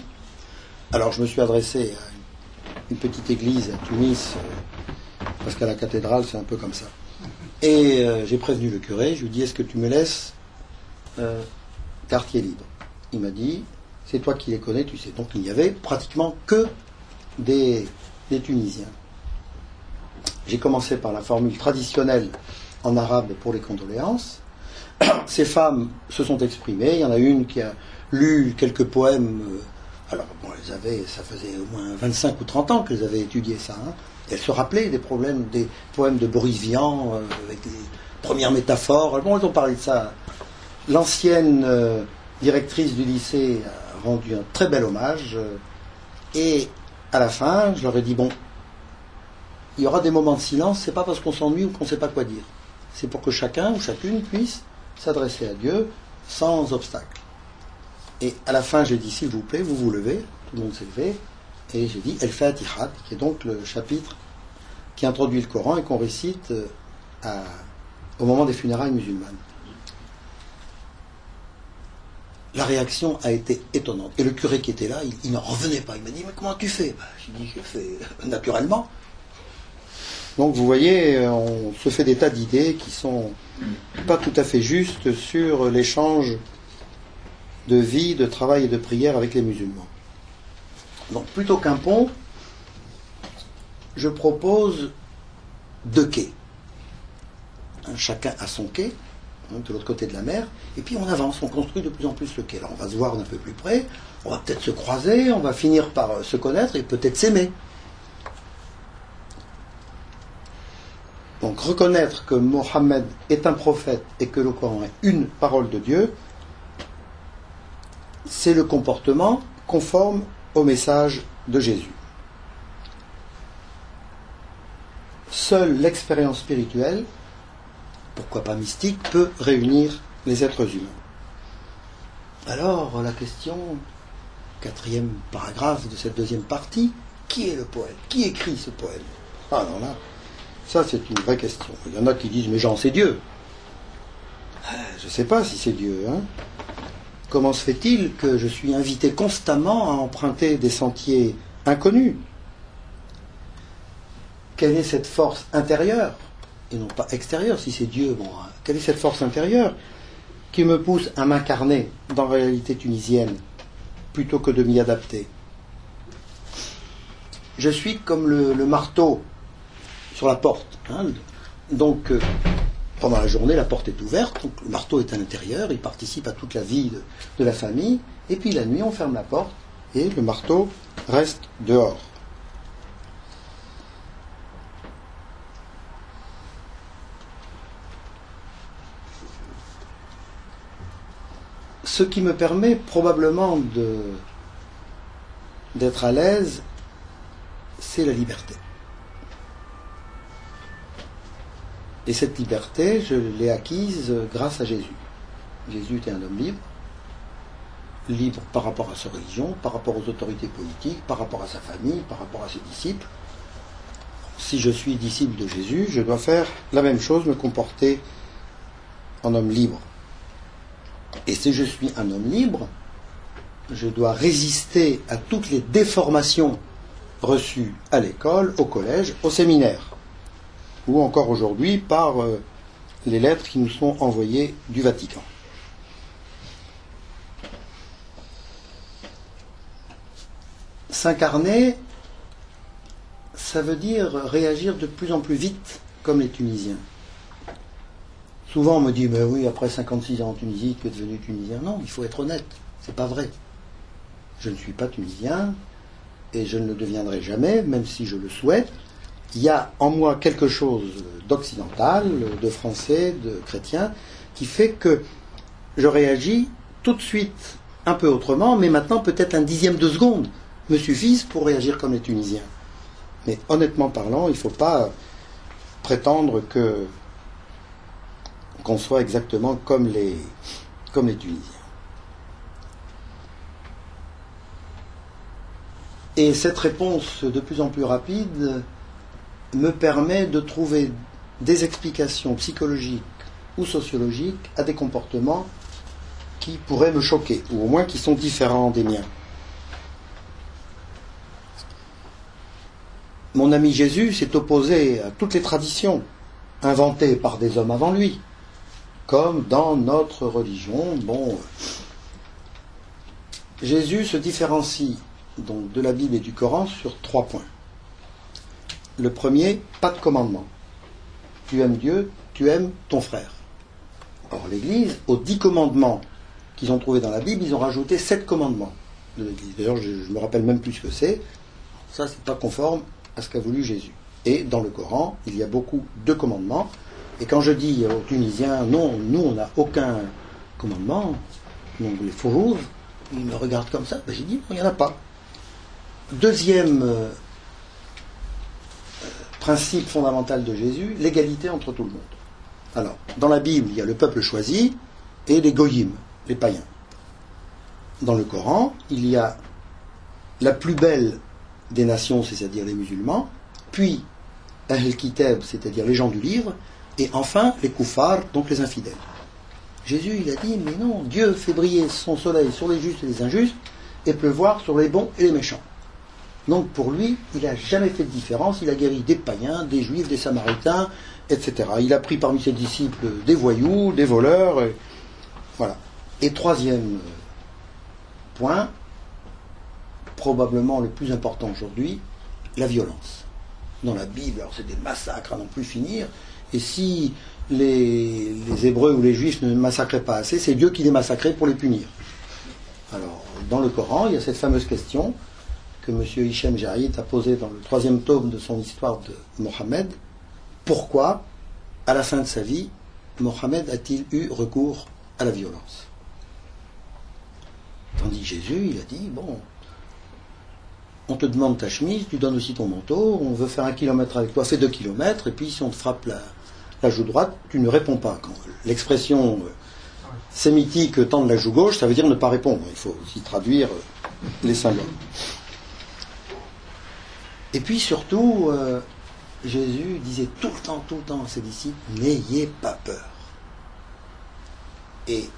Alors je me suis adressé à une petite église à Tunis, parce qu'à la cathédrale c'est un peu comme ça. Et j'ai prévenu le curé, je lui ai dit, est-ce que tu me laisses quartier libre? Il m'a dit, c'est toi qui les connais, tu sais. Donc il n'y avait pratiquement que des Tunisiens. J'ai commencé par la formule traditionnelle en arabe pour les condoléances. Ces femmes se sont exprimées. Il y en a une qui a lu quelques poèmes. Alors bon, ça faisait au moins 25 ou 30 ans qu'elles avaient étudié ça. Hein. Elles se rappelaient des poèmes de Boris Vian, avec les premières métaphores. Bon, elles ont parlé de ça. L'ancienne directrice du lycée a rendu un très bel hommage. Et à la fin, je leur ai dit, bon, il y aura des moments de silence, c'est pas parce qu'on s'ennuie ou qu'on ne sait pas quoi dire. C'est pour que chacun ou chacune puisse s'adresser à Dieu sans obstacle. Et à la fin, j'ai dit, s'il vous plaît, vous vous levez, tout le monde s'est levé, et j'ai dit, El Fatiha, qui est donc le chapitre qui introduit le Coran et qu'on récite au moment des funérailles musulmanes. La réaction a été étonnante. Et le curé qui était là, il n'en revenait pas. Il m'a dit, mais comment tu fais? J'ai dit, je fais naturellement. Donc vous voyez, on se fait des tas d'idées qui sont pas tout à fait justes sur l'échange de vie, de travail et de prière avec les musulmans. Donc plutôt qu'un pont, je propose 2 quais. Chacun a son quai, de l'autre côté de la mer, et puis on avance, on construit de plus en plus le quai. Alors on va se voir d'un peu plus près, on va peut-être se croiser, on va finir par se connaître et peut-être s'aimer. Donc reconnaître que Mohammed est un prophète et que le Coran est une parole de Dieu, c'est le comportement conforme au message de Jésus. Seule l'expérience spirituelle, pourquoi pas mystique, peut réunir les êtres humains. Alors la question, quatrième paragraphe de cette deuxième partie, qui est le poète? Qui écrit ce poème? Alors là, ça c'est une vraie question. Il y en a qui disent mais Jean c'est Dieu. Je ne sais pas si c'est Dieu. Comment se fait-il que je suis invité constamment à emprunter des sentiers inconnus? Quelle est cette force intérieure, et non pas extérieure, si c'est Dieu, bon, quelle est cette force intérieure qui me pousse à m'incarner dans la réalité tunisienne plutôt que de m'y adapter? Je suis comme le marteau sur la porte. Donc, pendant la journée, la porte est ouverte, donc le marteau est à l'intérieur, il participe à toute la vie de la famille, et puis la nuit, on ferme la porte, et le marteau reste dehors. Ce qui me permet probablement d'être à l'aise, c'est la liberté. Et cette liberté, je l'ai acquise grâce à Jésus. Jésus était un homme libre, libre par rapport à sa religion, par rapport aux autorités politiques, par rapport à sa famille, par rapport à ses disciples. Si je suis disciple de Jésus, je dois faire la même chose, me comporter en homme libre. Et si je suis un homme libre, je dois résister à toutes les déformations reçues à l'école, au collège, au séminaire, ou encore aujourd'hui par les lettres qui nous sont envoyées du Vatican. S'incarner, ça veut dire réagir de plus en plus vite comme les Tunisiens. Souvent on me dit, mais oui, après 56 ans en Tunisie, tu es devenu Tunisien. Non, il faut être honnête, c'est pas vrai. Je ne suis pas Tunisien, et je ne le deviendrai jamais, même si je le souhaite. Il y a en moi quelque chose d'occidental, de français, de chrétien, qui fait que je réagis tout de suite un peu autrement, mais maintenant peut-être un dixième de seconde me suffisent pour réagir comme les Tunisiens. Mais honnêtement parlant, il ne faut pas prétendre qu'on soit exactement comme les Tunisiens. Et cette réponse de plus en plus rapide me permet de trouver des explications psychologiques ou sociologiques à des comportements qui pourraient me choquer, ou au moins qui sont différents des miens. Mon ami Jésus s'est opposé à toutes les traditions inventées par des hommes avant lui, comme dans notre religion. Bon, Jésus se différencie donc de la Bible et du Coran sur 3 points. Le premier, pas de commandement. Tu aimes Dieu, tu aimes ton frère. Or l'Église, aux 10 commandements qu'ils ont trouvés dans la Bible, ils ont rajouté 7 commandements de l'Église. D'ailleurs, je ne me rappelle même plus ce que c'est. Ça, c'est pas conforme à ce qu'a voulu Jésus. Et dans le Coran, il y a beaucoup de commandements. Et quand je dis aux Tunisiens, non, nous, on n'a aucun commandement, donc les fourouves, ils me regardent comme ça, j'ai dit, non, il n'y en a pas. Deuxième principe fondamental de Jésus, l'égalité entre tout le monde. Alors, dans la Bible, il y a le peuple choisi et les goyim, les païens. Dans le Coran, il y a la plus belle des nations, c'est-à-dire les musulmans, puis Ahl Kitab, c'est-à-dire les gens du livre, et enfin les koufars, donc les infidèles. Jésus, il a dit, mais non, Dieu fait briller son soleil sur les justes et les injustes, et pleuvoir sur les bons et les méchants. Donc pour lui, il n'a jamais fait de différence, il a guéri des païens, des juifs, des samaritains, etc. Il a pris parmi ses disciples des voyous, des voleurs, voilà. Et troisième point, probablement le plus important aujourd'hui, la violence. Dans la Bible, alors c'est des massacres à n'en plus finir, et si les Hébreux ou les Juifs ne massacraient pas assez, c'est Dieu qui les massacrait pour les punir. Alors, dans le Coran, il y a cette fameuse question que M. Hichem Jaïd a posée dans le 3e tome de son histoire de Mohammed. Pourquoi à la fin de sa vie, Mohammed a-t-il eu recours à la violence? Tandis que Jésus, il a dit, bon, on te demande ta chemise, tu donnes aussi ton manteau, on veut faire 1 kilomètre avec toi, fais 2 kilomètres, et puis si on te frappe la joue droite, tu ne réponds pas. L'expression sémitique tendre la joue gauche, ça veut dire ne pas répondre. Il faut aussi traduire les symboles. Et puis surtout, Jésus disait tout le temps à ses disciples, n'ayez pas peur. Et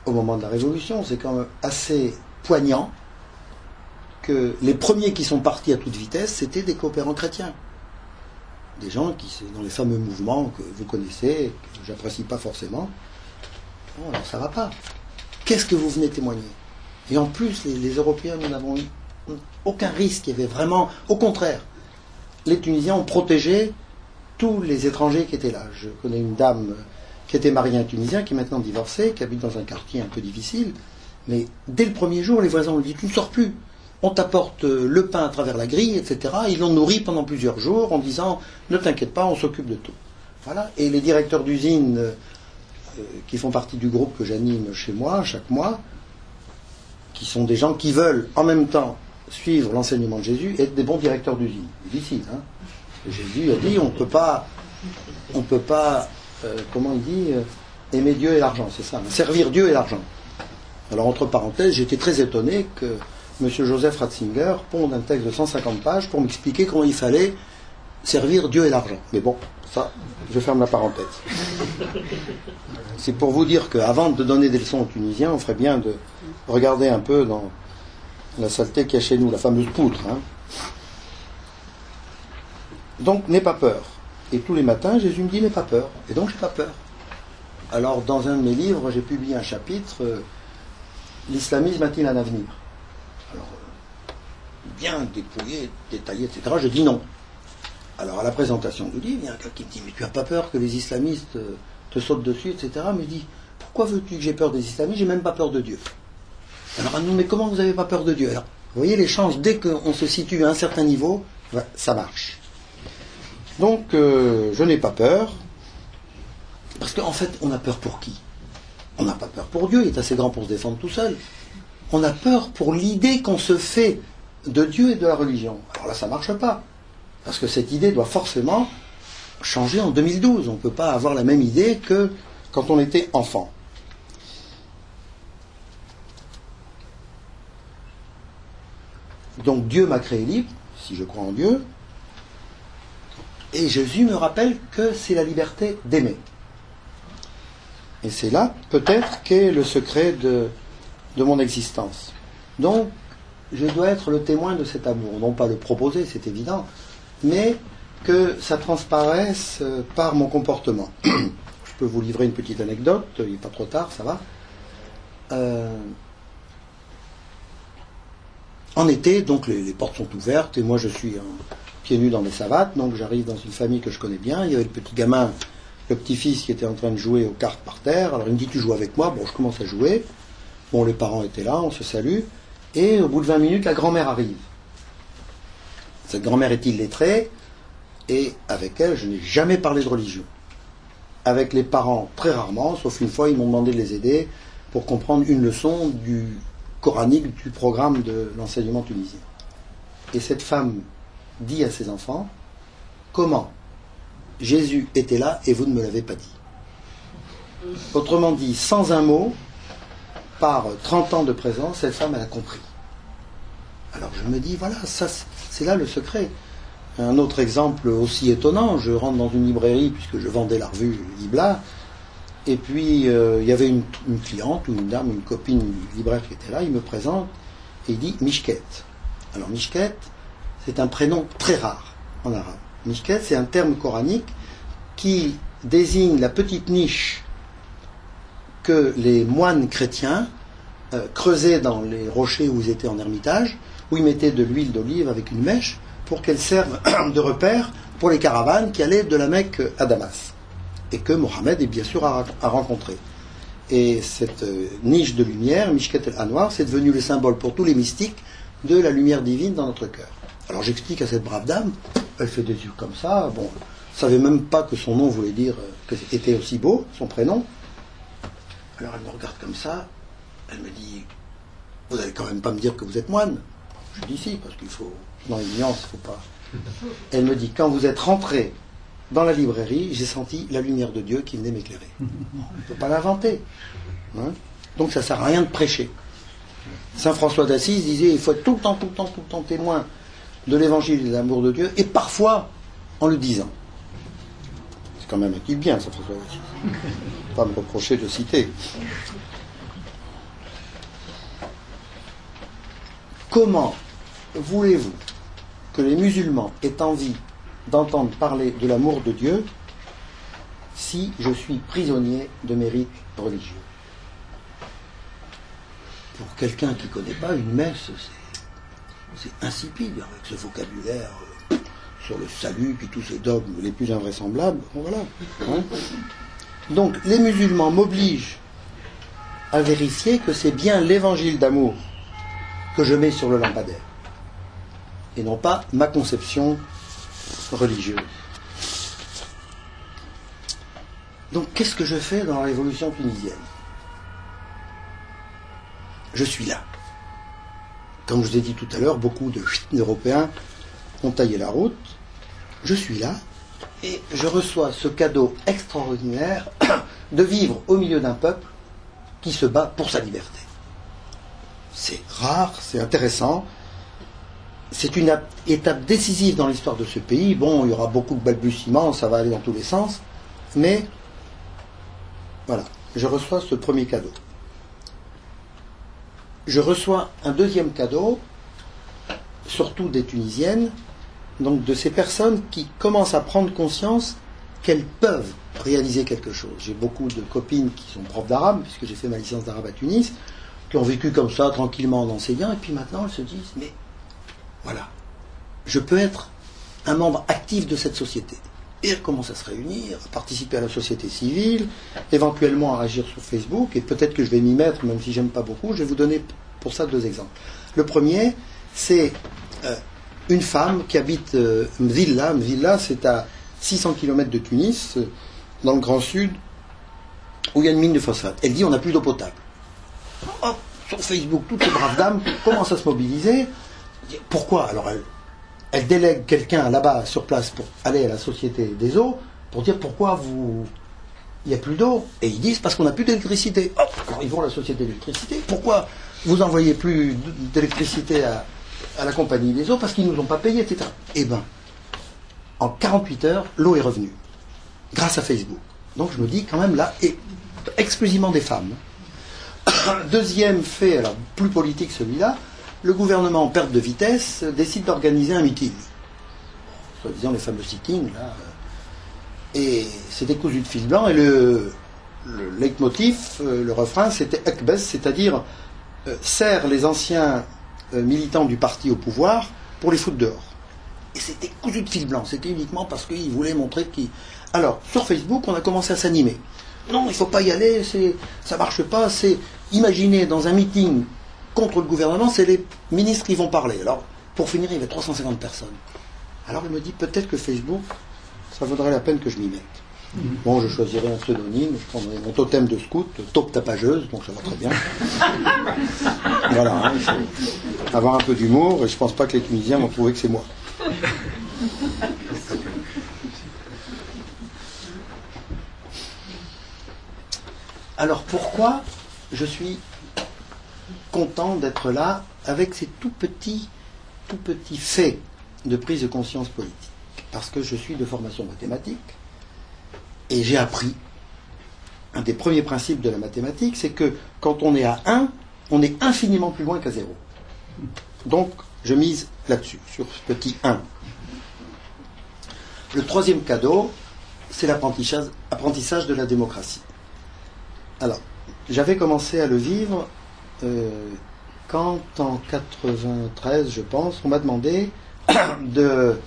au moment de la Révolution, c'est quand même assez poignant que les premiers qui sont partis à toute vitesse, c'était des coopérants chrétiens. Des gens qui, dans les fameux mouvements que vous connaissez, que j'apprécie pas forcément. Bon, alors ça va pas. Qu'est-ce que vous venez témoigner? Et en plus, les Européens, nous n'avons eu aucun risque. Il y avait vraiment, au contraire, les Tunisiens ont protégé tous les étrangers qui étaient là. Je connais une dame qui était mariée à un Tunisien, qui est maintenant divorcée, qui habite dans un quartier un peu difficile. Mais dès le premier jour, les voisins lui dit, tu ne sors plus. On t'apporte le pain à travers la grille, etc. Ils l'ont nourri pendant plusieurs jours en disant, ne t'inquiète pas, on s'occupe de tout. Voilà. Et les directeurs d'usine qui font partie du groupe que j'anime chez moi, chaque mois, qui sont des gens qui veulent en même temps suivre l'enseignement de Jésus et être des bons directeurs d'usine. Difficile, hein. Jésus a dit, on ne peut pas, comment il dit, aimer Dieu et l'argent, c'est ça, hein, servir Dieu et l'argent. Alors, entre parenthèses, j'étais très étonné que M. Joseph Ratzinger ponde un texte de 150 pages pour m'expliquer comment il fallait servir Dieu et l'argent. Mais bon, ça, je ferme la parenthèse. C'est pour vous dire qu'avant de donner des leçons aux Tunisiens, on ferait bien de regarder un peu dans la saleté qu'il y a chez nous, la fameuse poutre. Hein. Donc, n'aie pas peur. Et tous les matins, Jésus me dit, n'aie pas peur. Et donc, j'ai pas peur. Alors, dans un de mes livres, j'ai publié un chapitre, l'islamisme a-t-il un avenir? Alors, bien dépouillé, détaillé, etc. Je dis non. Alors, à la présentation du livre, il y a un gars qui me dit, mais tu n'as pas peur que les islamistes te sautent dessus, etc. Mais il dit, pourquoi veux-tu que j'ai peur des islamistes? J'ai même pas peur de Dieu. Alors, mais comment vous n'avez pas peur de Dieu? Alors, vous voyez, les chances, dès qu'on se situe à un certain niveau, ça marche. Donc, je n'ai pas peur, parce qu'en fait, on a peur pour qui? On n'a pas peur pour Dieu, il est assez grand pour se défendre tout seul. On a peur pour l'idée qu'on se fait de Dieu et de la religion. Alors là, ça ne marche pas, parce que cette idée doit forcément changer en 2012. On ne peut pas avoir la même idée que quand on était enfant. Donc Dieu m'a créé libre, si je crois en Dieu, et Jésus me rappelle que c'est la liberté d'aimer. Et c'est là, peut-être, qu'est le secret de mon existence. Donc, je dois être le témoin de cet amour. Non pas le proposer, c'est évident, mais que ça transparaisse par mon comportement. Je peux vous livrer une petite anecdote, il n'est pas trop tard, ça va. En été, donc les portes sont ouvertes, et moi je suis pieds nus dans mes savates, donc j'arrive dans une famille que je connais bien. Il y avait le petit gamin, le petit-fils qui était en train de jouer aux cartes par terre. Alors il me dit, tu joues avec moi? Bon, je commence à jouer. Bon, les parents étaient là, on se salue, et au bout de 20 minutes, la grand-mère arrive. Cette grand-mère est illettrée, et avec elle, je n'ai jamais parlé de religion. Avec les parents, très rarement, sauf une fois, ils m'ont demandé de les aider pour comprendre une leçon du coranique, du programme de l'enseignement tunisien. Et cette femme dit à ses enfants, comment Jésus était là et vous ne me l'avez pas dit? Autrement dit, sans un mot, par 30 ans de présence, cette femme, elle a compris. Alors je me dis, voilà, ça, c'est là le secret. Un autre exemple aussi étonnant, je rentre dans une librairie, puisque je vendais la revue Libla, et puis il y avait une cliente, ou une dame, une copine, une libraire qui était là, il me présente, et il dit Mishket. Alors Mishket, c'est un prénom très rare en arabe. Mishket, c'est un terme coranique qui désigne la petite niche que les moines chrétiens creusaient dans les rochers où ils étaient en ermitage, où ils mettaient de l'huile d'olive avec une mèche pour qu'elle serve de repère pour les caravanes qui allaient de la Mecque à Damas, et que Mohammed, bien sûr, a rencontré. Et cette niche de lumière, Mishket el-Anwar, c'est devenu le symbole pour tous les mystiques de la lumière divine dans notre cœur. Alors j'explique à cette brave dame, elle fait des yeux comme ça, bon, ne savait même pas que son nom voulait dire que c'était aussi beau, son prénom. Alors elle me regarde comme ça, elle me dit, vous n'allez quand même pas me dire que vous êtes moine? Je dis si, parce qu'il faut, dans l'ignorance, il ne faut pas. Elle me dit, quand vous êtes rentré dans la librairie, j'ai senti la lumière de Dieu qui venait m'éclairer. On ne peut pas l'inventer. Hein? Donc ça ne sert à rien de prêcher. Saint François d'Assise disait, il faut être tout le temps témoin de l'évangile et de l'amour de Dieu, et parfois en le disant. C'est quand même un type bien, Saint François d'Assise. Pas me reprocher de citer. Comment voulez-vous que les musulmans aient envie d'entendre parler de l'amour de Dieu si je suis prisonnier de mes rites religieux? Pour quelqu'un qui ne connaît pas une messe, c'est insipide avec ce vocabulaire sur le salut, puis tous ces dogmes les plus invraisemblables. Voilà. Hein? Donc les musulmans m'obligent à vérifier que c'est bien l'évangile d'amour que je mets sur le lampadaire, et non pas ma conception religieuse. Donc qu'est-ce que je fais dans la révolution tunisienne? Je suis là. Comme je vous ai dit tout à l'heure, beaucoup d'Européens ont taillé la route. Je suis là et je reçois ce cadeau extraordinaire de vivre au milieu d'un peuple qui se bat pour sa liberté. C'est rare, c'est intéressant. C'est une étape décisive dans l'histoire de ce pays. Bon, il y aura beaucoup de balbutiements, ça va aller dans tous les sens. Mais, voilà, je reçois ce premier cadeau. Je reçois un deuxième cadeau, surtout des Tunisiennes, donc de ces personnes qui commencent à prendre conscience qu'elles peuvent réaliser quelque chose. J'ai beaucoup de copines qui sont profs d'arabe, puisque j'ai fait ma licence d'arabe à Tunis, qui ont vécu comme ça, tranquillement en enseignant, et puis maintenant elles se disent, mais voilà, je peux être un membre actif de cette société. Et elles commencent à se réunir, à participer à la société civile, éventuellement à agir sur Facebook, et peut-être que je vais m'y mettre, même si j'aime pas beaucoup. Je vais vous donner pour ça deux exemples. Le premier, c'est une femme qui habite Mvilla. Mvilla, c'est à 600 km de Tunis, dans le Grand Sud, où il y a une mine de phosphate. Elle dit, on n'a plus d'eau potable. Hop, sur Facebook, toutes ces braves dames commencent à se mobiliser. Pourquoi? Alors elle délègue quelqu'un là-bas sur place pour aller à la Société des eaux pour dire pourquoi il n'y a plus d'eau. Et ils disent parce qu'on n'a plus d'électricité. Hop, alors ils vont à la Société d'électricité. Pourquoi vous n'envoyez plus d'électricité à la compagnie des eaux? Parce qu'ils ne nous ont pas payé, etc. Eh bien, en 48 heures, l'eau est revenue. Grâce à Facebook. Donc je me dis quand même là, et exclusivement des femmes. Deuxième fait, alors plus politique celui-là, le gouvernement en perte de vitesse décide d'organiser un meeting. Soi-disant les fameux sittings, là. Et c'était cousu de fil blanc, et le leitmotiv, le refrain, c'était Ekbes, c'est-à-dire serre les anciens militants du parti au pouvoir pour les foutre dehors. Et c'était cousu de fil blanc, c'était uniquement parce qu'ils voulaient montrer qu'ils... Alors, sur Facebook, on a commencé à s'animer. Non, il ne faut pas y aller, ça ne marche pas, c'est... Imaginez dans un meeting contre le gouvernement, c'est les ministres qui vont parler. Alors, pour finir, il y avait 350 personnes. Alors, il me dit, peut-être que Facebook, ça vaudrait la peine que je m'y mette. Bon, je choisirais un pseudonyme, je prendrais mon totem de scout, taupe tapageuse, donc ça va très bien. Voilà, hein, il faut avoir un peu d'humour, et je ne pense pas que les Tunisiens vont trouver que c'est moi. Alors, pourquoi je suis content d'être là avec ces tout petits faits de prise de conscience politique? Parce que je suis de formation mathématique et j'ai appris un des premiers principes de la mathématique, c'est que quand on est à 1, on est infiniment plus loin qu'à 0. Donc je mise là-dessus, sur ce petit 1. Le troisième cadeau, c'est l'apprentissage de la démocratie. Alors, j'avais commencé à le vivre quand en 93, je pense, on m'a demandé de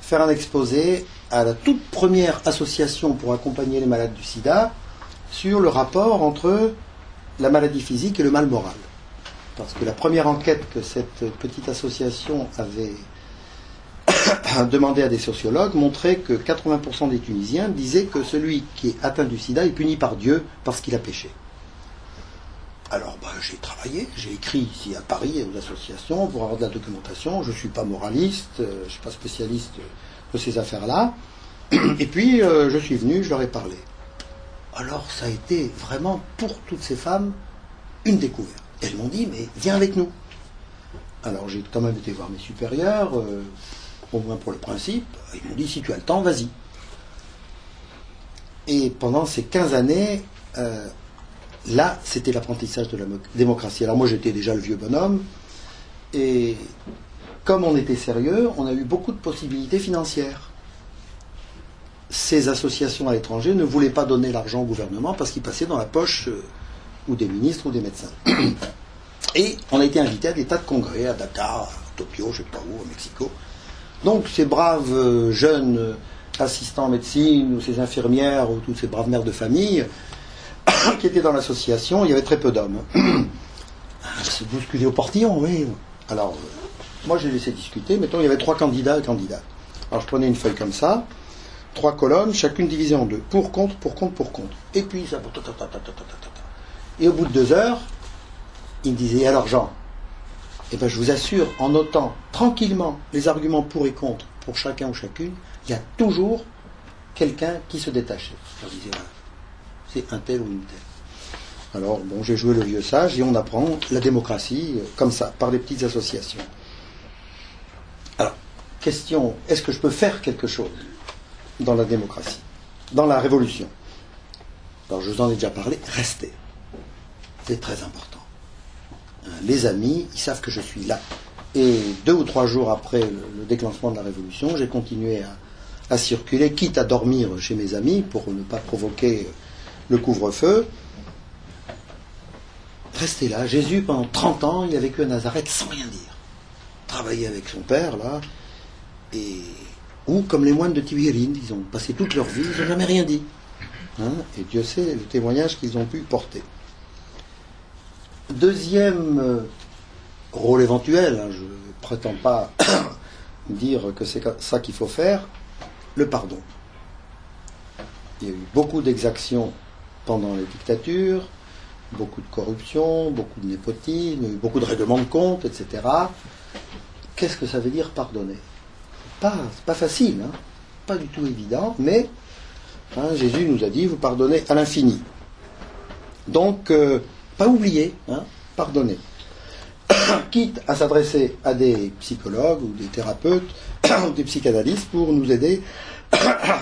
faire un exposé à la toute première association pour accompagner les malades du sida sur le rapport entre la maladie physique et le mal moral. Parce que la première enquête que cette petite association avait demandé à des sociologues, montrait que 80% des Tunisiens disaient que celui qui est atteint du sida est puni par Dieu parce qu'il a péché. Alors j'ai travaillé, j'ai écrit ici à Paris aux associations pour avoir de la documentation. Je ne suis pas moraliste, je ne suis pas spécialiste de ces affaires-là. Et puis je suis venu, je leur ai parlé. Alors ça a été vraiment pour toutes ces femmes une découverte. Elles m'ont dit, mais viens avec nous. Alors j'ai quand même été voir mes supérieurs, au moins pour le principe. Ils m'ont dit, si tu as le temps, vas-y. Et pendant ces 15 années, là, c'était l'apprentissage de la démocratie. Alors moi, j'étais déjà le vieux bonhomme. Et comme on était sérieux, on a eu beaucoup de possibilités financières. Ces associations à l'étranger ne voulaient pas donner l'argent au gouvernement parce qu'il passait dans la poche ou des ministres ou des médecins. Et on a été invité à des tas de congrès, à Dakar, à Tokyo, je ne sais pas où, au Mexico. Donc ces braves jeunes assistants en médecine, ou ces infirmières, ou toutes ces braves mères de famille, qui étaient dans l'association, il y avait très peu d'hommes. Se bousculer au portillon, oui. Alors, moi j'ai laissé discuter, mettons, il y avait 3 candidats et candidates. Alors je prenais une feuille comme ça, 3 colonnes, chacune divisée en 2. Pour, contre, pour, contre, pour, contre. Et puis ça... Et au bout de 2 heures, il me disait, alors Jean, eh ben, je vous assure, en notant tranquillement les arguments pour et contre pour chacun ou chacune, il y a toujours quelqu'un qui se détachait. Je leur disais, voilà, c'est un tel ou une telle. Alors, bon, j'ai joué le vieux sage et on apprend la démocratie comme ça, par des petites associations. Alors, question, est-ce que je peux faire quelque chose dans la démocratie, dans la révolution? Alors, je vous en ai déjà parlé, restez. C'est très important. Les amis, ils savent que je suis là. Et 2 ou 3 jours après le déclenchement de la Révolution, j'ai continué à circuler, quitte à dormir chez mes amis pour ne pas provoquer le couvre-feu. Restez là. Jésus, pendant 30 ans, il a vécu à Nazareth sans rien dire. Travaillé avec son père, là. Ou comme les moines de Tibérine, ils ont passé toute leur vie, ils n'ont jamais rien dit. Et Dieu sait le témoignage qu'ils ont pu porter. Deuxième rôle éventuel, je ne prétends pas dire que c'est ça qu'il faut faire, le pardon. Il y a eu beaucoup d'exactions pendant les dictatures, beaucoup de corruption, beaucoup de népotisme, beaucoup de règlements de compte, etc. Qu'est-ce que ça veut dire pardonner? C'est pas facile, pas du tout évident, mais Jésus nous a dit, vous pardonnez à l'infini. Donc, pas oublier, pardonner. Quitte à s'adresser à des psychologues ou des thérapeutes ou des psychanalystes pour nous aider.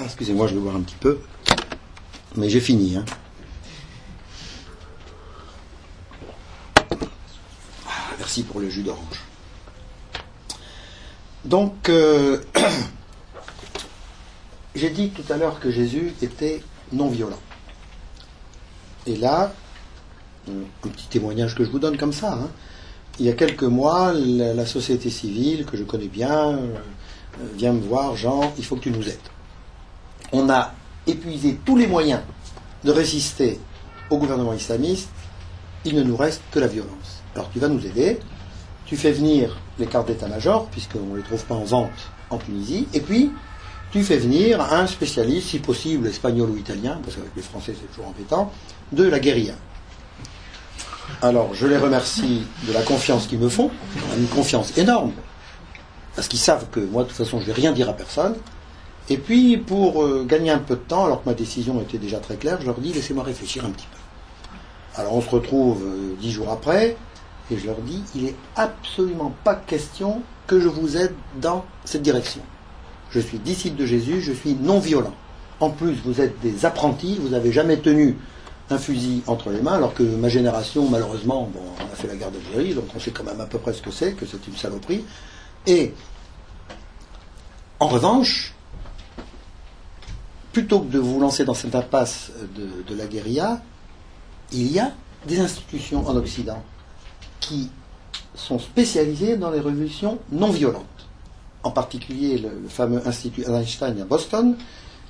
Excusez-moi, je vais boire un petit peu. Mais j'ai fini. Merci pour le jus d'orange. Donc, j'ai dit tout à l'heure que Jésus était non violent. Et là, un petit témoignage que je vous donne comme ça. Il y a quelques mois, la société civile, que je connais bien, vient me voir, Jean, il faut que tu nous aides. On a épuisé tous les moyens de résister au gouvernement islamiste, il ne nous reste que la violence. Alors tu vas nous aider, tu fais venir les cartes d'état-major, puisqu'on ne les trouve pas en vente en Tunisie, et puis tu fais venir un spécialiste, si possible espagnol ou italien, parce qu'avec les Français c'est toujours embêtant, de la guérilla. Alors, je les remercie de la confiance qu'ils me font, une confiance énorme, parce qu'ils savent que moi, de toute façon, je ne vais rien dire à personne. Et puis, pour gagner un peu de temps, alors que ma décision était déjà très claire, je leur dis, laissez-moi réfléchir un petit peu. Alors, on se retrouve 10 jours après, et je leur dis, il n'est absolument pas question que je vous aide dans cette direction. Je suis disciple de Jésus, je suis non violent. En plus, vous êtes des apprentis, vous n'avez jamais tenu un fusil entre les mains, alors que ma génération, malheureusement, on a fait la guerre d'Algérie, donc on sait quand même à peu près ce que c'est une saloperie. Et, en revanche, plutôt que de vous lancer dans cette impasse de la guérilla, il y a des institutions en Occident qui sont spécialisées dans les révolutions non violentes. En particulier le fameux Institut Einstein à Boston,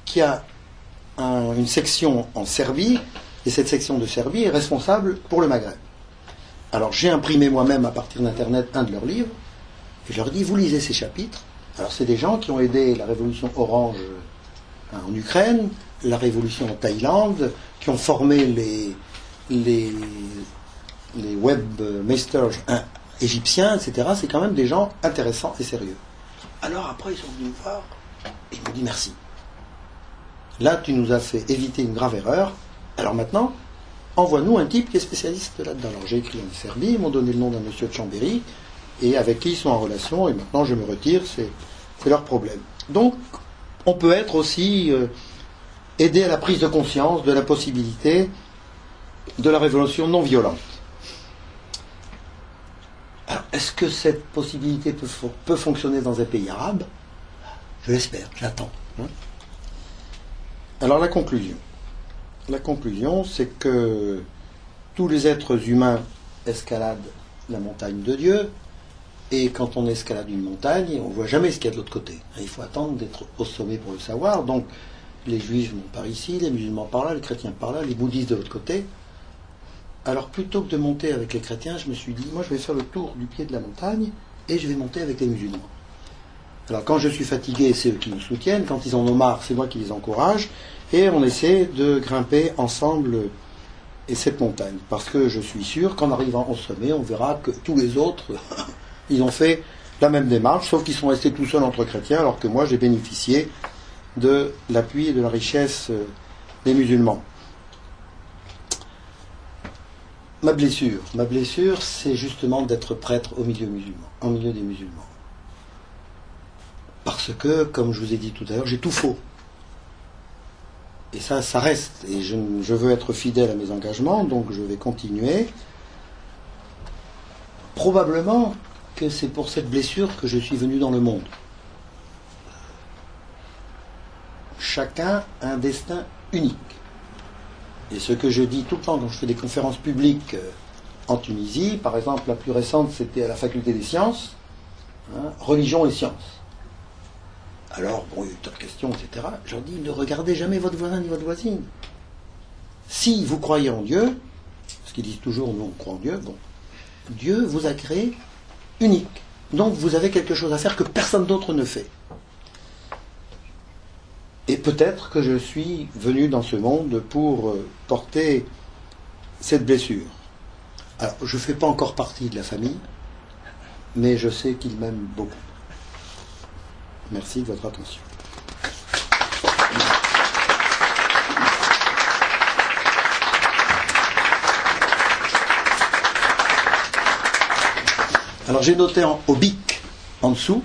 qui a une section en Serbie, et cette section de Serbie est responsable pour le Maghreb. Alors j'ai imprimé moi-même à partir d'Internet un de leurs livres, et je leur dis, vous lisez ces chapitres, Alors c'est des gens qui ont aidé la révolution orange en Ukraine, la révolution en Thaïlande, qui ont formé les webmasters égyptiens, etc. C'est quand même des gens intéressants et sérieux. Alors après, ils sont venus me voir et ils m'ont dit merci. Là, tu nous as fait éviter une grave erreur. Alors maintenant, envoie-nous un type qui est spécialiste là-dedans. Alors j'ai écrit en Serbie, ils m'ont donné le nom d'un monsieur de Chambéry, et avec qui ils sont en relation, et maintenant je me retire, c'est leur problème. Donc, on peut être aussi aidé à la prise de conscience de la possibilité de la révolution non violente. Alors, est-ce que cette possibilité peut fonctionner dans un pays arabe? Je l'espère, j'attends. Alors la conclusion. La conclusion, c'est que tous les êtres humains escaladent la montagne de Dieu, et quand on escalade une montagne, on ne voit jamais ce qu'il y a de l'autre côté. Il faut attendre d'être au sommet pour le savoir. Donc les juifs vont par ici, les musulmans par là, les chrétiens par là, les bouddhistes de l'autre côté. Alors plutôt que de monter avec les chrétiens, je me suis dit, moi je vais faire le tour du pied de la montagne et je vais monter avec les musulmans. Alors quand je suis fatigué, c'est eux qui me soutiennent, quand ils en ont marre, c'est moi qui les encourage, et on essaie de grimper ensemble et cette montagne. Parce que je suis sûr qu'en arrivant au sommet, on verra que tous les autres, ils ont fait la même démarche, sauf qu'ils sont restés tout seuls entre chrétiens, alors que moi j'ai bénéficié de l'appui et de la richesse des musulmans. Ma blessure, c'est justement d'être prêtre au milieu des musulmans. Parce que, comme je vous ai dit tout à l'heure, j'ai tout faux. Et ça reste. Et je veux être fidèle à mes engagements, donc je vais continuer. Probablement que c'est pour cette blessure que je suis venu dans le monde. Chacun a un destin unique. Et ce que je dis tout le temps quand je fais des conférences publiques en Tunisie, par exemple, la plus récente, c'était à la faculté des sciences, religion et sciences. Alors, bon, il y a eu tas de questions, etc. Je leur dis, ne regardez jamais votre voisin ni votre voisine. Si vous croyez en Dieu, parce qu'ils disent toujours, nous on croit en Dieu, bon, Dieu vous a créé unique. Donc vous avez quelque chose à faire que personne d'autre ne fait. Et peut-être que je suis venu dans ce monde pour porter cette blessure. Alors, je ne fais pas encore partie de la famille, mais je sais qu'il m'aime beaucoup. Merci de votre attention. Alors, j'ai noté au bic, en dessous,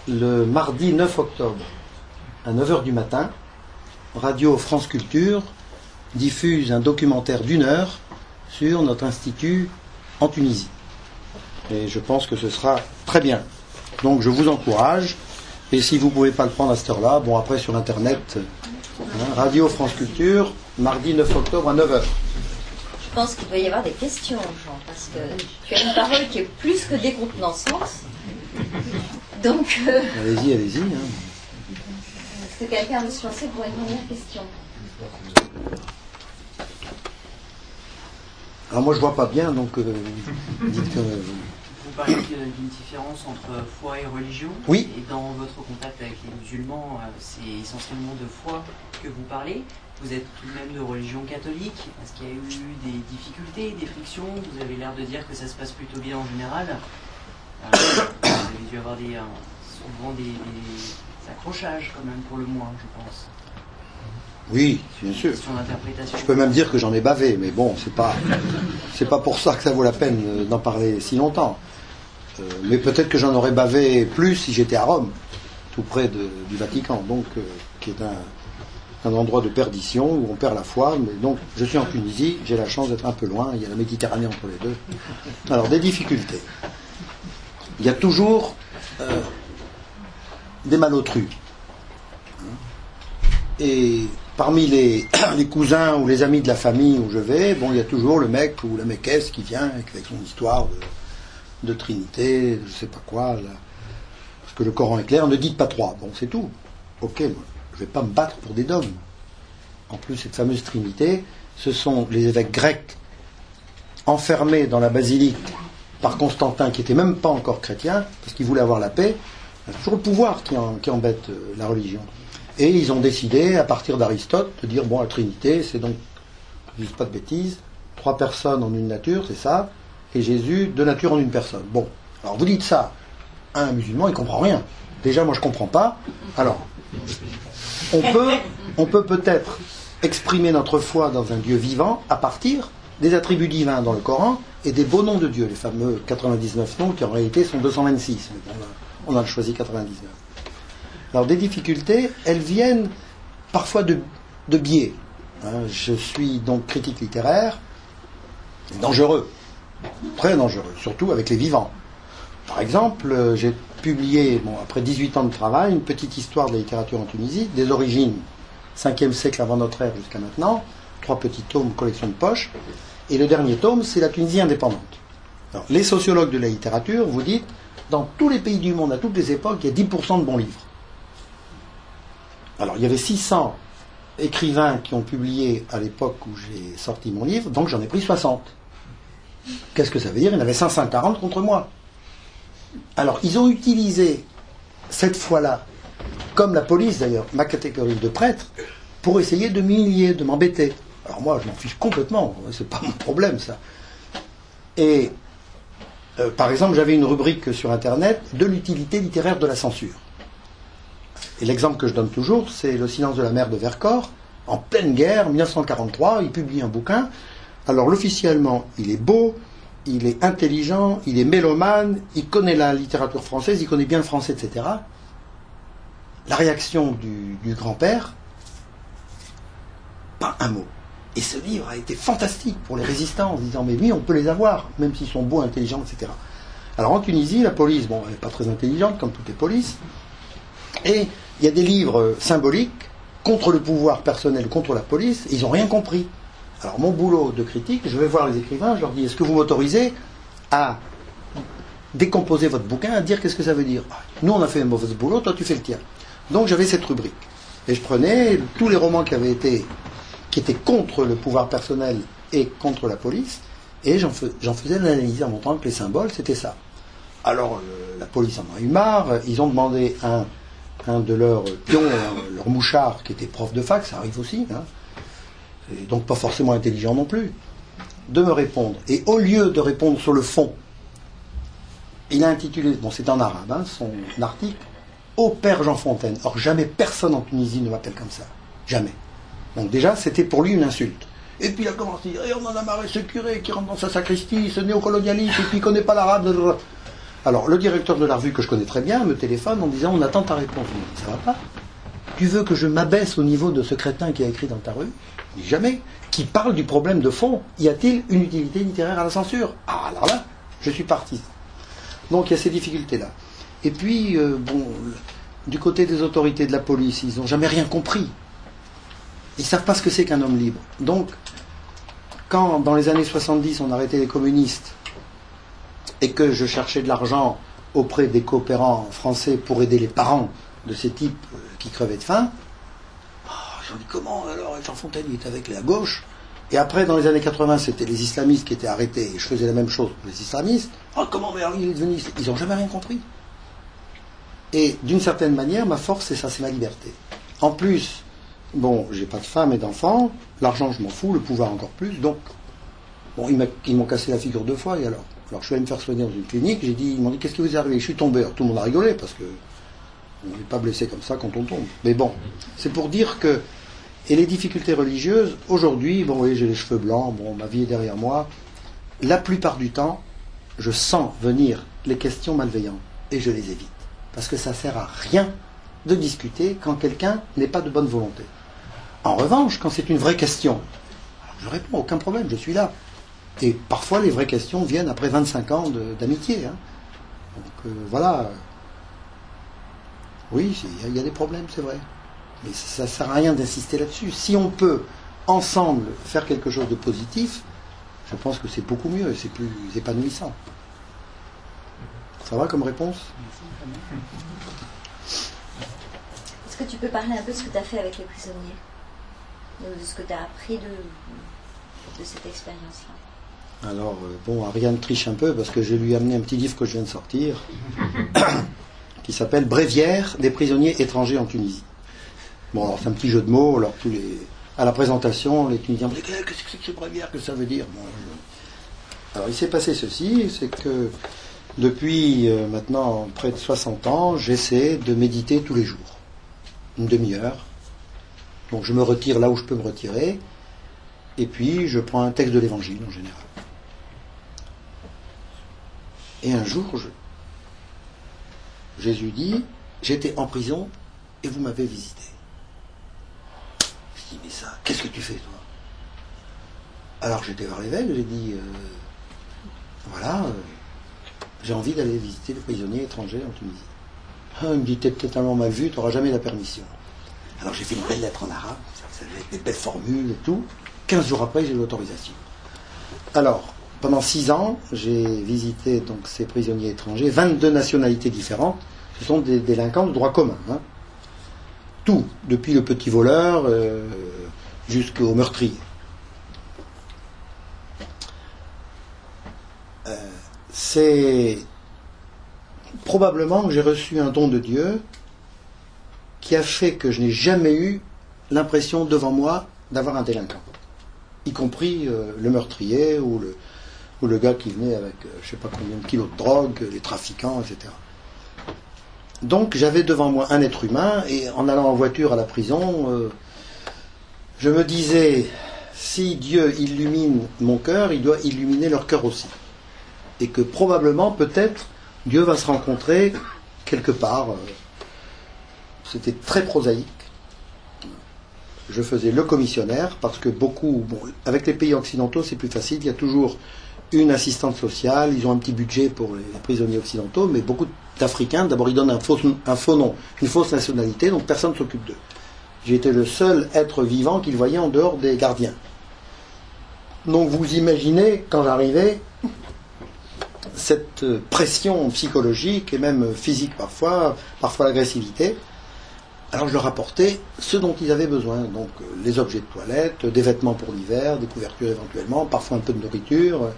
le mardi 9 octobre. À 9h du matin, Radio France Culture diffuse un documentaire d'1 heure sur notre institut en Tunisie. Et je pense que ce sera très bien. Donc je vous encourage. Et si vous ne pouvez pas le prendre à cette heure-là, bon après sur Internet, Radio France Culture, mardi 9 octobre à 9h. Je pense qu'il doit y avoir des questions, Jean, parce que tu as une parole qui est plus que décontenançante. Donc... Allez-y. Est-ce que quelqu'un veut se lancer pour une première question? Alors moi je vois pas bien, donc dites que... Vous parlez d'une différence entre foi et religion. Oui. Et dans votre contact avec les musulmans, c'est essentiellement de foi que vous parlez. Vous êtes tout de même de religion catholique. Est-ce qu'il y a eu des difficultés, des frictions? Vous avez l'air de dire que ça se passe plutôt bien en général. Vous avez dû avoir souvent des accrochages quand même pour le moins, je pense. Oui, bien sûr. Question d'interprétation. Je peux même dire que j'en ai bavé, mais bon, c'est pas pour ça que ça vaut la peine d'en parler si longtemps. Mais peut-être que j'en aurais bavé plus si j'étais à Rome, tout près du Vatican, donc qui est un endroit de perdition où on perd la foi. Mais donc, je suis en Tunisie, j'ai la chance d'être un peu loin. Il y a la Méditerranée entre les deux. Alors, des difficultés. Il y a toujours des malotrus. Et parmi les cousins ou les amis de la famille où je vais, bon, il y a toujours le mec ou la méquesse qui vient avec son histoire de Trinité, je sais pas quoi, là, parce que le Coran est clair, ne dites pas trois. Bon, c'est tout. Ok, moi, je vais pas me battre pour des dogmes. En plus, cette fameuse Trinité, ce sont les évêques grecs enfermés dans la basilique par Constantin, qui n'était même pas encore chrétien, parce qu'il voulait avoir la paix, C'est toujours le pouvoir qui embête la religion. Et ils ont décidé, à partir d'Aristote, de dire, bon, la Trinité, c'est donc, je ne dis pas de bêtises, 3 personnes en une nature, c'est ça, et Jésus, 2 natures en une personne. Bon, alors vous dites ça à un musulman, il ne comprend rien. Déjà, moi, je ne comprends pas. Alors, on peut peut-être exprimer notre foi dans un Dieu vivant à partir des attributs divins dans le Coran et des beaux noms de Dieu, les fameux 99 noms qui en réalité sont 226. Mais bon, on a choisi 99. Alors des difficultés, elles viennent parfois de biais. Je suis donc critique littéraire, dangereux, très dangereux, surtout avec les vivants. Par exemple, j'ai publié, après 18 ans de travail, une petite histoire de la littérature en Tunisie, des origines, 5e siècle avant notre ère jusqu'à maintenant, 3 petits tomes, collection de poche, et le dernier tome, c'est la Tunisie indépendante. Alors, les sociologues de la littérature vous dites, dans tous les pays du monde, à toutes les époques, il y a 10% de bons livres. Alors, il y avait 600 écrivains qui ont publié à l'époque où j'ai sorti mon livre, donc j'en ai pris 60. Qu'est-ce que ça veut dire? Il y en avait 540 contre moi. Alors, ils ont utilisé cette fois-là, comme la police d'ailleurs, ma catégorie de prêtre, pour essayer de m'humilier, de m'embêter. Alors moi, je m'en fiche complètement, c'est pas mon problème ça. Et, par exemple, j'avais une rubrique sur Internet de l'utilité littéraire de la censure. Et l'exemple que je donne toujours, c'est Le silence de la mer de Vercors, en pleine guerre, 1943, il publie un bouquin. Alors, officiellement, il est beau, il est intelligent, il est mélomane, il connaît la littérature française, il connaît bien le français, etc. La réaction du grand-père, pas un mot. Et ce livre a été fantastique pour les résistants, en disant, mais oui, on peut les avoir, même s'ils sont beaux, intelligents, etc. Alors, en Tunisie, la police, bon, elle n'est pas très intelligente, comme toutes les polices, et il y a des livres symboliques contre le pouvoir personnel, contre la police, et ils n'ont rien compris. Alors mon boulot de critique, je vais voir les écrivains, je leur dis, est-ce que vous m'autorisez à décomposer votre bouquin, à dire qu'est-ce que ça veut dire? Nous on a fait un mauvais boulot, toi tu fais le tien. Donc j'avais cette rubrique. Et je prenais tous les romans qui étaient contre le pouvoir personnel et contre la police, et j'en faisais l'analyse en montrant que les symboles c'était ça. Alors la police en a eu marre, ils ont demandé à un de leurs pions, leur mouchard qui était prof de fac, ça arrive aussi, et donc pas forcément intelligent non plus, de me répondre. Et au lieu de répondre sur le fond, il a intitulé, bon c'est en arabe, son article, « Ô Père Jean Fontaine ». Or jamais personne en Tunisie ne m'appelle comme ça. Jamais. Donc déjà, c'était pour lui une insulte. Et puis il a commencé à dire, on en a marre ce curé qui rentre dans sa sacristie, ce néocolonialiste, et puis il ne connaît pas l'arabe. Alors le directeur de la revue, que je connais très bien, me téléphone en disant, on attend ta réponse. Je me dis, ça va pas. Tu veux que je m'abaisse au niveau de ce crétin qui a écrit dans ta rue? Je dis, jamais. Qui parle du problème de fond. Y a-t-il une utilité littéraire à la censure? Ah, alors là, je suis parti. Donc il y a ces difficultés-là. Et puis, du côté des autorités de la police, ils n'ont jamais rien compris. Ils ne savent pas ce que c'est qu'un homme libre. Donc, quand dans les années 70, on arrêtait les communistes et que je cherchais de l'argent auprès des coopérants français pour aider les parents de ces types qui crevaient de faim, j'en dis comment alors? Jean Fontaine il était avec la gauche. Et après, dans les années 80, c'était les islamistes qui étaient arrêtés et je faisais la même chose pour les islamistes. Comment mais alors, il est devenu... Ils n'ont jamais rien compris. Et d'une certaine manière, ma force, c'est ça, c'est ma liberté. En plus, j'ai pas de femme et d'enfants, l'argent, je m'en fous, le pouvoir encore plus, donc, ils m'ont cassé la figure 2 fois, et alors je suis allé me faire soigner dans une clinique, ils m'ont dit, qu'est-ce qui vous est arrivé? Je suis tombé, alors tout le monde a rigolé, parce que on n'est pas blessé comme ça quand on tombe. Mais bon, c'est pour dire que, et les difficultés religieuses, aujourd'hui, oui, j'ai les cheveux blancs, ma vie est derrière moi, la plupart du temps, je sens venir les questions malveillantes, et je les évite. Parce que ça sert à rien de discuter quand quelqu'un n'est pas de bonne volonté. En revanche, quand c'est une vraie question, je réponds, aucun problème, je suis là. Et parfois, les vraies questions viennent après 25 ans d'amitié. Donc voilà. Oui, il y a des problèmes, c'est vrai. Mais ça ne sert à rien d'insister là-dessus. Si on peut, ensemble, faire quelque chose de positif, je pense que c'est beaucoup mieux, c'est plus épanouissant. Ça va comme réponse? Est-ce que tu peux parler un peu de ce que tu as fait avec les prisonniers? De ce que tu as appris de cette expérience-là? Alors, Ariane triche un peu parce que je lui ai amené un petit livre que je viens de sortir qui s'appelle Bréviaire des prisonniers étrangers en Tunisie. Bon, alors c'est un petit jeu de mots, alors à la présentation, les Tunisiens me disent qu'est-ce que c'est que ce bréviaire, que ça veut dire? Bon, alors il s'est passé ceci, c'est que depuis maintenant près de 60 ans, j'essaie de méditer tous les jours, une demi-heure. Donc je me retire là où je peux me retirer, et puis je prends un texte de l'Évangile en général. Et un jour, Jésus dit, j'étais en prison et vous m'avez visité. Je dis, mais ça, qu'est-ce que tu fais toi? Alors j'étais vers l'évêque, j'ai dit, voilà, j'ai envie d'aller visiter les prisonniers étrangers en Tunisie. Ah, il me dit, t'es totalement mal vu, tu n'auras jamais la permission. Alors j'ai fait une belle lettre en arabe, ça avait des belles formules et tout. 15 jours après, j'ai eu l'autorisation. Alors, pendant 6 ans, j'ai visité donc ces prisonniers étrangers, 22 nationalités différentes. Ce sont des délinquants de droit commun. Hein. Tout, depuis le petit voleur jusqu'au meurtrier. C'est probablement que j'ai reçu un don de Dieu qui a fait que je n'ai jamais eu l'impression devant moi d'avoir un délinquant, y compris le meurtrier ou le gars qui venait avec je ne sais pas combien de kilos de drogue, les trafiquants, etc. Donc j'avais devant moi un être humain, et en allant en voiture à la prison, je me disais, si Dieu illumine mon cœur, il doit illuminer leur cœur aussi. Et que probablement, peut-être, Dieu va se rencontrer quelque part. C'était très prosaïque. Je faisais le commissionnaire, parce que beaucoup, bon, avec les pays occidentaux, c'est plus facile, il y a toujours une assistante sociale, ils ont un petit budget pour les prisonniers occidentaux, mais beaucoup d'Africains, d'abord ils donnent un faux nom, une fausse nationalité, donc personne ne s'occupe d'eux. J'ai été le seul être vivant qu'ils voyaient en dehors des gardiens. Donc vous imaginez, quand j'arrivais, cette pression psychologique et même physique parfois l'agressivité. Alors je leur apportais ce dont ils avaient besoin, donc les objets de toilette, des vêtements pour l'hiver, des couvertures éventuellement, parfois un peu de nourriture,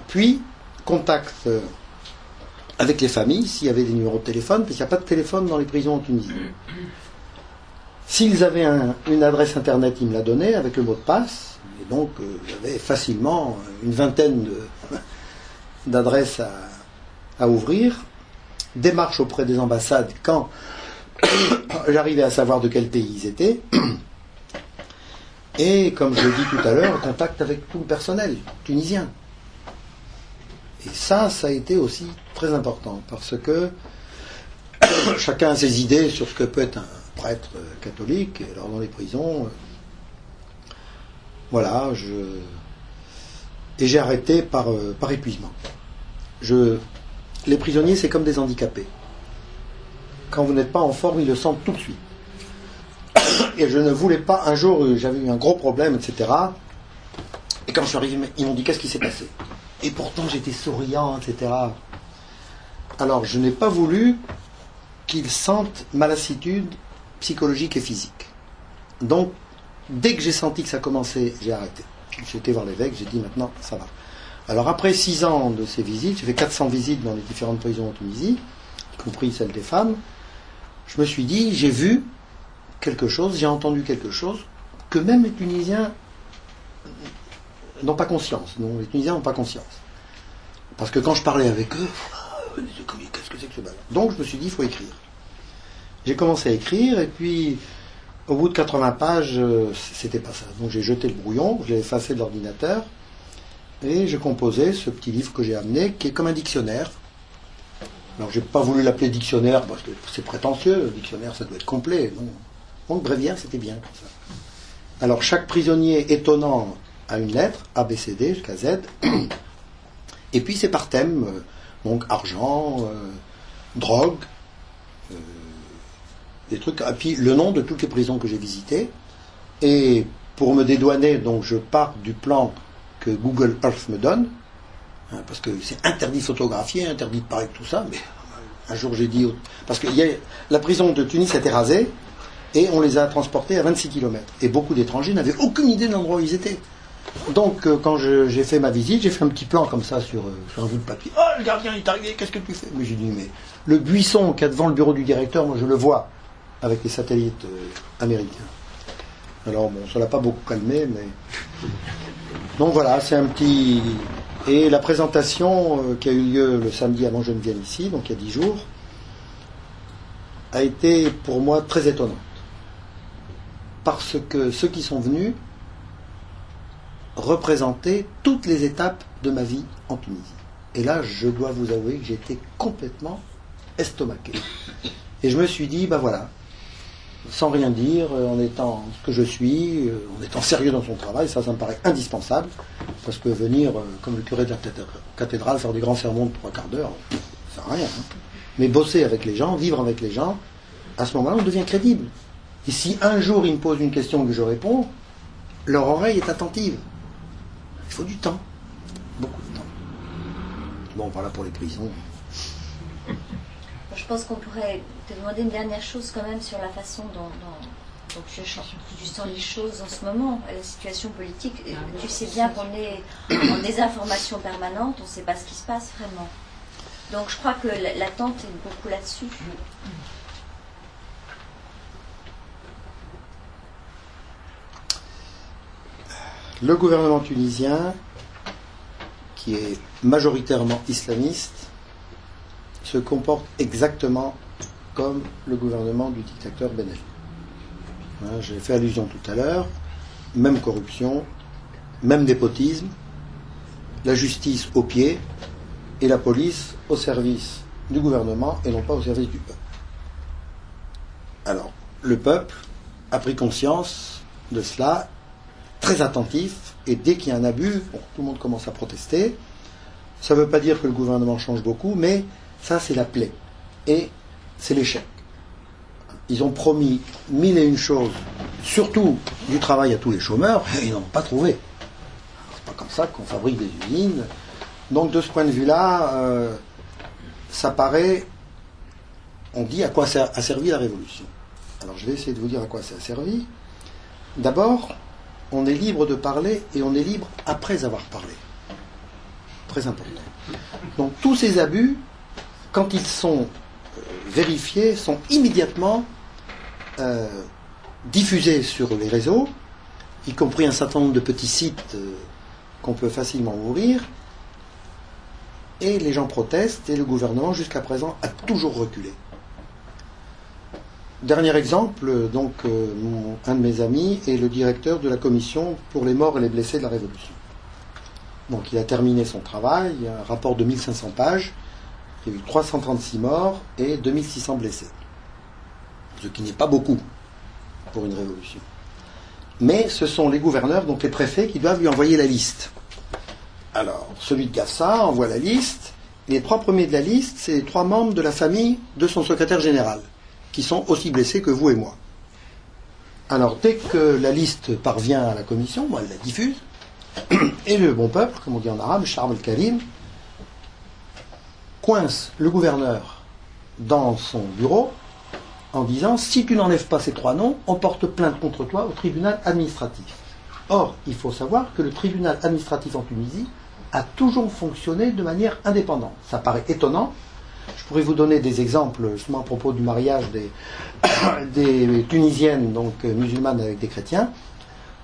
puis contact avec les familles, s'il y avait des numéros de téléphone, parce qu'il n'y a pas de téléphone dans les prisons en Tunisie. S'ils avaient une adresse internet, ils me la donnaient avec le mot de passe, et donc j'avais facilement une vingtaine d'adresses à ouvrir, démarche auprès des ambassades quand j'arrivais à savoir de quel pays ils étaient, et comme je l'ai dit tout à l'heure, contact avec tout le personnel tunisien. Et ça a été aussi très important, parce que chacun a ses idées sur ce que peut être un prêtre catholique, et alors dans les prisons, voilà, et j'ai arrêté par épuisement. Les prisonniers, c'est comme des handicapés. Quand vous n'êtes pas en forme, ils le sentent tout de suite. Et je ne voulais pas, un jour, j'avais eu un gros problème, etc. Et quand je suis arrivé, ils m'ont dit, qu'est-ce qui s'est passé? Et pourtant, j'étais souriant, etc. Alors, je n'ai pas voulu qu'ils sentent ma lassitude psychologique et physique. Donc, dès que j'ai senti que ça commençait, j'ai arrêté. J'étais voir l'évêque, j'ai dit, maintenant, ça va. Alors, après 6 ans de ces visites, j'ai fait 400 visites dans les différentes prisons en Tunisie, y compris celles des femmes. Je me suis dit, j'ai vu quelque chose, j'ai entendu quelque chose que même les Tunisiens n'ont pas conscience. Non, les Tunisiens n'ont pas conscience. Parce que quand je parlais avec eux, qu'est-ce que c'est que ce bazar? Donc je me suis dit, il faut écrire. J'ai commencé à écrire, et puis au bout de 80 pages, c'était pas ça. Donc j'ai jeté le brouillon, je l'ai effacé de l'ordinateur, et j'ai composé ce petit livre que j'ai amené, qui est comme un dictionnaire. Alors j'ai pas voulu l'appeler dictionnaire parce que c'est prétentieux, le dictionnaire ça doit être complet. Non. Donc Bréviaire c'était bien comme ça. Alors chaque prisonnier étonnant a une lettre, A, B, C, D jusqu'à Z, et puis c'est par thème, donc argent, drogue, des trucs, et puis le nom de toutes les prisons que j'ai visitées. Et pour me dédouaner, donc je pars du plan que Google Earth me donne, parce que c'est interdit de photographier, interdit de parler de tout ça, mais un jour j'ai dit... Parce que la prison de Tunis a été rasée, et on les a transportés à 26 km. Et beaucoup d'étrangers n'avaient aucune idée de l'endroit où ils étaient. Donc, quand j'ai fait ma visite, j'ai fait un petit plan comme ça sur un bout de papier. « Oh, le gardien est arrivé, qu'est-ce que tu fais ?» Mais j'ai dit, mais le buisson qu'il y a devant le bureau du directeur, moi je le vois avec les satellites américains. Alors, bon, ça l'a pas beaucoup calmé, mais... Donc voilà, c'est un petit... Et la présentation qui a eu lieu le samedi avant que je ne vienne ici, donc il y a 10 jours, a été pour moi très étonnante. Parce que ceux qui sont venus représentaient toutes les étapes de ma vie en Tunisie. Et là, je dois vous avouer que j'étais complètement estomaqué. Et je me suis dit, ben voilà, sans rien dire, en étant ce que je suis, en étant sérieux dans son travail, ça me paraît indispensable, parce que venir, comme le curé de la cathédrale, faire des grands sermons de 3 quarts d'heure, ça sert à rien. Hein. Mais bosser avec les gens, vivre avec les gens, à ce moment-là, on devient crédible. Et si un jour ils me posent une question que je réponds, leur oreille est attentive. Il faut du temps, beaucoup de temps. Bon, voilà pour les prisons. Je pense qu'on pourrait te demander une dernière chose quand même sur la façon dont tu sens les choses en ce moment, la situation politique. Tu sais bien qu'on est en désinformation permanente, on ne sait pas ce qui se passe vraiment. Donc je crois que l'attente est beaucoup là-dessus. Le gouvernement tunisien, qui est majoritairement islamiste, se comporte exactement comme le gouvernement du dictateur Ben Ali. Hein, j'ai fait allusion tout à l'heure, même corruption, même népotisme, la justice au pied et la police au service du gouvernement et non pas au service du peuple. Alors, le peuple a pris conscience de cela, très attentif, et dès qu'il y a un abus, bon, tout le monde commence à protester. Ça ne veut pas dire que le gouvernement change beaucoup, mais ça, c'est la plaie. Et c'est l'échec. Ils ont promis 1001 choses, surtout du travail à tous les chômeurs, et ils n'en ont pas trouvé. C'est pas comme ça qu'on fabrique des usines. Donc, de ce point de vue-là, ça paraît... On dit à quoi a servi la révolution. Alors, je vais essayer de vous dire à quoi ça a servi. D'abord, on est libre de parler, et on est libre après avoir parlé. Très important. Donc, tous ces abus... quand ils sont vérifiés, sont immédiatement diffusés sur les réseaux, y compris un certain nombre de petits sites qu'on peut facilement ouvrir, et les gens protestent, et le gouvernement, jusqu'à présent, a toujours reculé. Dernier exemple, donc, un de mes amis est le directeur de la commission pour les morts et les blessés de la Révolution. Donc, il a terminé son travail, il y a un rapport de 1500 pages, il y a eu 336 morts et 2600 blessés. Ce qui n'est pas beaucoup pour une révolution. Mais ce sont les gouverneurs, donc les préfets, qui doivent lui envoyer la liste. Alors, celui de Gafsa envoie la liste. Les 3 premiers de la liste, c'est les 3 membres de la famille de son secrétaire général, qui sont aussi blessés que vous et moi. Alors, dès que la liste parvient à la commission, elle la diffuse, et le bon peuple, comme on dit en arabe, Charles el-Karim, coince le gouverneur dans son bureau en disant « Si tu n'enlèves pas ces 3 noms, on porte plainte contre toi au tribunal administratif. » Or, il faut savoir que le tribunal administratif en Tunisie a toujours fonctionné de manière indépendante. Ça paraît étonnant. Je pourrais vous donner des exemples justement à propos du mariage des Tunisiennes, donc musulmanes avec des chrétiens.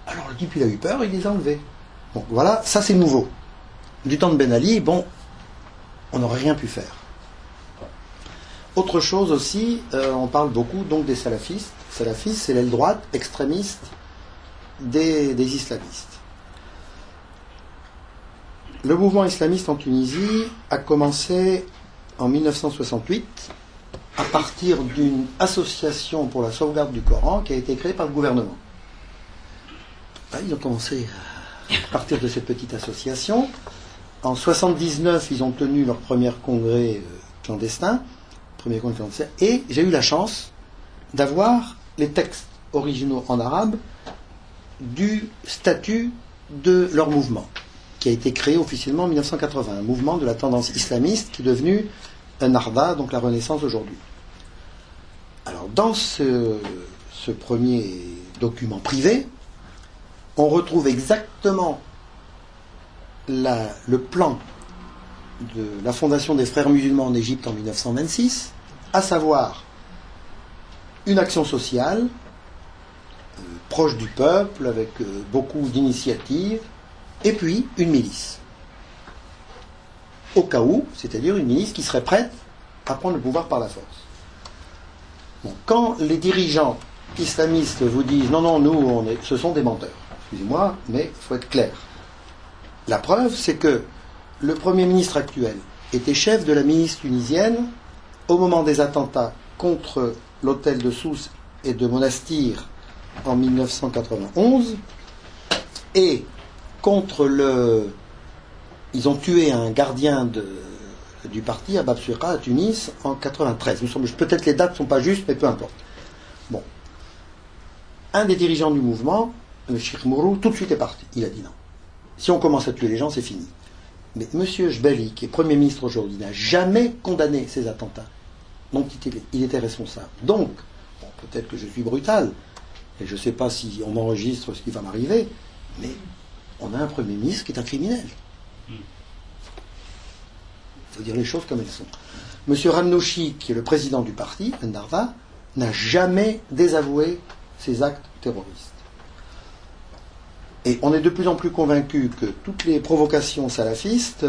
Alors le type, il a eu peur, il les a enlevés. Donc voilà, ça c'est nouveau. Du temps de Ben Ali, bon, on n'aurait rien pu faire. Autre chose aussi, on parle beaucoup donc des salafistes. Salafistes, c'est l'aile droite extrémiste des islamistes. Le mouvement islamiste en Tunisie a commencé en 1968 à partir d'une association pour la sauvegarde du Coran qui a été créée par le gouvernement. Ils ont commencé à partir de cette petite association. En 1979, ils ont tenu leur premier congrès clandestin, et j'ai eu la chance d'avoir les textes originaux en arabe du statut de leur mouvement, qui a été créé officiellement en 1980, un mouvement de la tendance islamiste qui est devenu un Arda, donc la Renaissance aujourd'hui. Alors, dans ce premier document privé, on retrouve exactement le plan de la fondation des frères musulmans en Égypte en 1926, à savoir une action sociale proche du peuple, avec beaucoup d'initiatives, et puis une milice. Au cas où, c'est-à-dire une milice qui serait prête à prendre le pouvoir par la force. Bon, quand les dirigeants islamistes vous disent non, non, nous, ce sont des menteurs, excusez-moi, mais il faut être clair. La preuve, c'est que le Premier ministre actuel était chef de la milice tunisienne au moment des attentats contre l'hôtel de Sousse et de Monastir en 1991, et contre ils ont tué un gardien du parti à Babsouira, à Tunis, en 93. Peut-être les dates ne sont pas justes, mais peu importe. Bon. Un des dirigeants du mouvement, le Cheikh Mourou, tout de suite est parti. Il a dit non. Si on commence à tuer les gens, c'est fini. Mais M. Jbeli, qui est Premier ministre aujourd'hui, n'a jamais condamné ces attentats. Donc il était responsable. Donc, bon, peut-être que je suis brutal, et je ne sais pas si on enregistre ce qui va m'arriver, mais on a un Premier ministre qui est un criminel. Il faut dire les choses comme elles sont. M. Ramnouchi, qui est le président du parti, Ndarva, n'a jamais désavoué ces actes terroristes. Et on est de plus en plus convaincu que toutes les provocations salafistes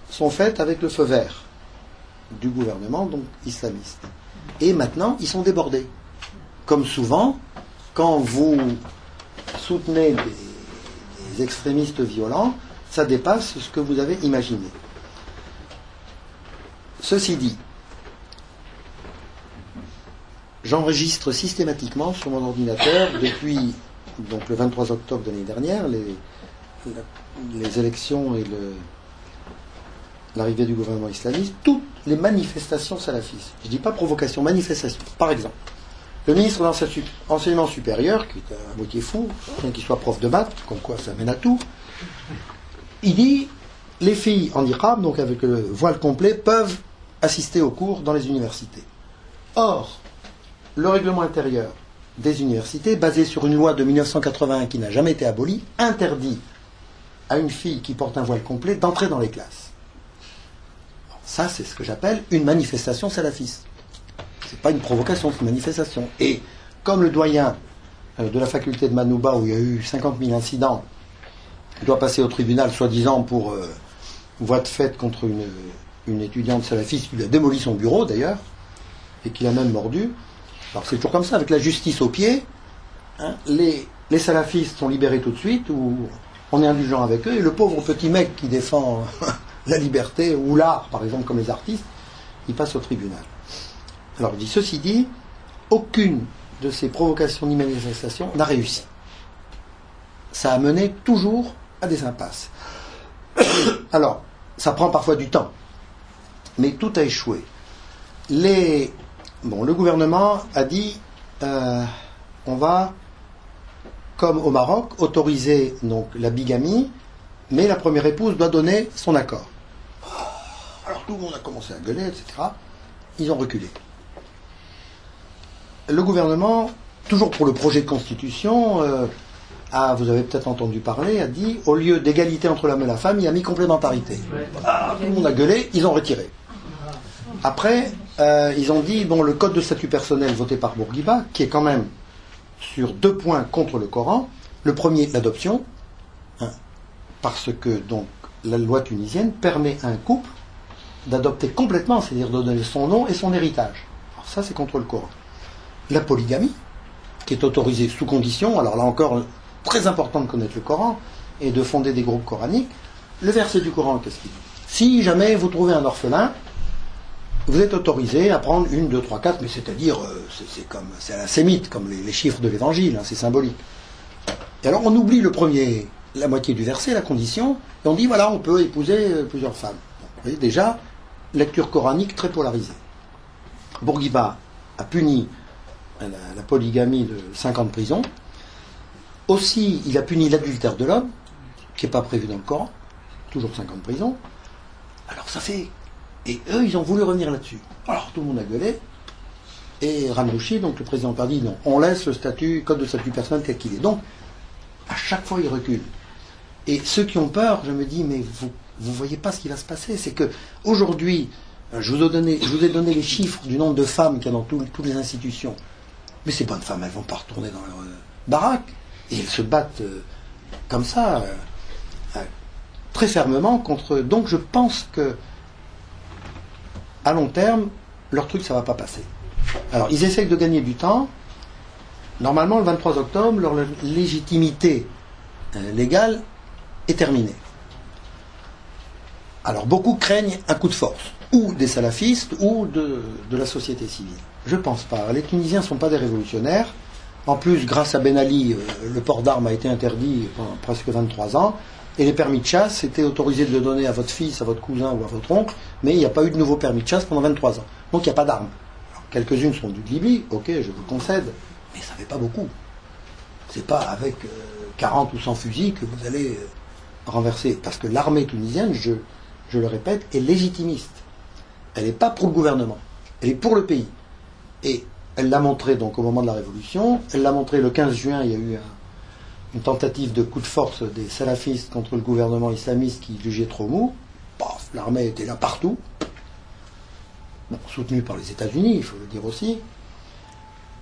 sont faites avec le feu vert du gouvernement, donc islamiste. Et maintenant, ils sont débordés. Comme souvent, quand vous soutenez des extrémistes violents, ça dépasse ce que vous avez imaginé. Ceci dit, j'enregistre systématiquement sur mon ordinateur depuis donc le 23 octobre de l'année dernière les élections et l'arrivée du gouvernement islamiste, toutes les manifestations salafistes. Je ne dis pas provocation, manifestation. Par exemple, le ministre de l'enseignement supérieur, qui est à moitié fou, bien qu'il soit prof de maths, comme quoi ça mène à tout, il dit les filles en niqab, donc avec le voile complet, peuvent assister aux cours dans les universités. Or, le règlement intérieur des universités, basé sur une loi de 1981 qui n'a jamais été abolie, interdit à une fille qui porte un voile complet d'entrer dans les classes. Ça, c'est ce que j'appelle une manifestation salafiste. C'est pas une provocation, c'est une manifestation. Et comme le doyen de la faculté de Manouba, où il y a eu 50 000 incidents, doit passer au tribunal, soi-disant pour voie de fait contre une étudiante salafiste qui lui a démoli son bureau, d'ailleurs, et qui l'a même mordu. Alors c'est toujours comme ça, avec la justice au pied, hein, les salafistes sont libérés tout de suite, ou on est indulgent avec eux, et le pauvre petit mec qui défend la liberté, ou l'art, par exemple, comme les artistes, il passe au tribunal. Alors, ceci dit, aucune de ces provocations ni manifestations n'a réussi. Ça a mené toujours à des impasses. Alors, ça prend parfois du temps, mais tout a échoué. Le gouvernement a dit on va, comme au Maroc, autoriser donc la bigamie, mais la première épouse doit donner son accord. Alors tout le monde a commencé à gueuler, etc. Ils ont reculé. Le gouvernement, toujours pour le projet de constitution, vous avez peut-être entendu parler, a dit au lieu d'égalité entre l'homme et la femme, il a mis complémentarité. Tout le monde a gueulé, ils ont retiré. Après, ils ont dit, le code de statut personnel voté par Bourguiba, qui est quand même sur 2 points contre le Coran. Le premier, l'adoption, parce que donc la loi tunisienne permet à un couple d'adopter complètement, c'est-à-dire de donner son nom et son héritage. Alors ça, c'est contre le Coran. La polygamie, qui est autorisée sous condition, alors là encore, très important de connaître le Coran et de fonder des groupes coraniques. Le verset du Coran, qu'est-ce qu'il dit ? Si jamais vous trouvez un orphelin, vous êtes autorisé à prendre 1, 2, 3, 4, mais c'est-à-dire, c'est à la sémite, comme les chiffres de l'évangile, c'est symbolique. Et alors on oublie la moitié du verset, la condition, et on dit voilà, on peut épouser plusieurs femmes. Vous voyez, déjà, lecture coranique très polarisée. Bourguiba a puni la polygamie de 5 ans de prison. Aussi, il a puni l'adultère de l'homme, qui n'est pas prévu dans le Coran, toujours 5 ans de prison. Alors ça fait... Et eux, ils ont voulu revenir là-dessus. Alors tout le monde a gueulé. Et Ramnouchi, donc le président parti, dit non, on laisse le code de statut personnel tel qu'il est. Donc, à chaque fois, il recule. Et ceux qui ont peur, je me dis, mais vous voyez pas ce qui va se passer. C'est que aujourd'hui, je vous ai donné les chiffres du nombre de femmes qu'il y a dans toutes les institutions. Mais ces bonnes femmes, elles vont pas retourner dans leur baraque. Et elles se battent comme ça, très fermement contre... Donc je pense que, à long terme, leur truc, ça va pas passer. Alors, ils essayent de gagner du temps. Normalement, le 23 octobre, leur légitimité légale est terminée. Alors, beaucoup craignent un coup de force, ou des salafistes, ou de la société civile. Je pense pas. Les Tunisiens ne sont pas des révolutionnaires. En plus, grâce à Ben Ali, le port d'armes a été interdit pendant presque 23 ans, et les permis de chasse étaient autorisés de le donner à votre fils, à votre cousin ou à votre oncle, mais il n'y a pas eu de nouveau permis de chasse pendant 23 ans. Donc, il n'y a pas d'armes. Quelques-unes sont venues de Libye, ok, je vous concède, mais ça ne fait pas beaucoup. C'est pas avec 40 ou 100 fusils que vous allez renverser. Parce que l'armée tunisienne, je le répète, est légitimiste. Elle n'est pas pour le gouvernement, elle est pour le pays. Et elle l'a montré donc au moment de la Révolution, elle l'a montré le 15 juin, il y a eu une tentative de coup de force des salafistes contre le gouvernement islamiste qui jugeait trop mou. Paf, l'armée était là partout. Bon, soutenu par les États-Unis, il faut le dire aussi.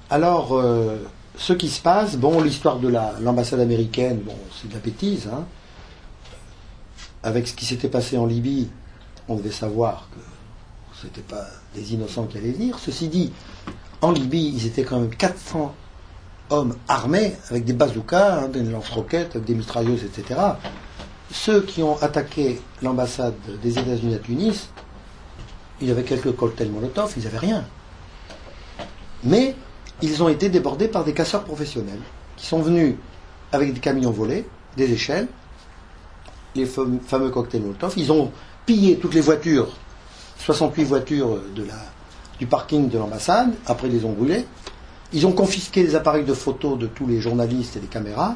Alors, ce qui se passe, bon, l'histoire de l'ambassade américaine, bon, c'est de la bêtise, hein. Avec ce qui s'était passé en Libye, on devait savoir que ce n'était pas des innocents qui allaient venir. Ceci dit, en Libye, ils étaient quand même 400 hommes armés, avec des bazookas, hein, des lance-roquettes, avec des mitrailleuses, etc. Ceux qui ont attaqué l'ambassade des États-Unis à Tunis, il y avait quelques cocktails Molotov, ils n'avaient rien. Mais ils ont été débordés par des casseurs professionnels qui sont venus avec des camions volés, des échelles, les fameux cocktails Molotov. Ils ont pillé toutes les voitures, 68 voitures du parking de l'ambassade, après ils les ont brûlées. Ils ont confisqué les appareils de photo de tous les journalistes et les caméras.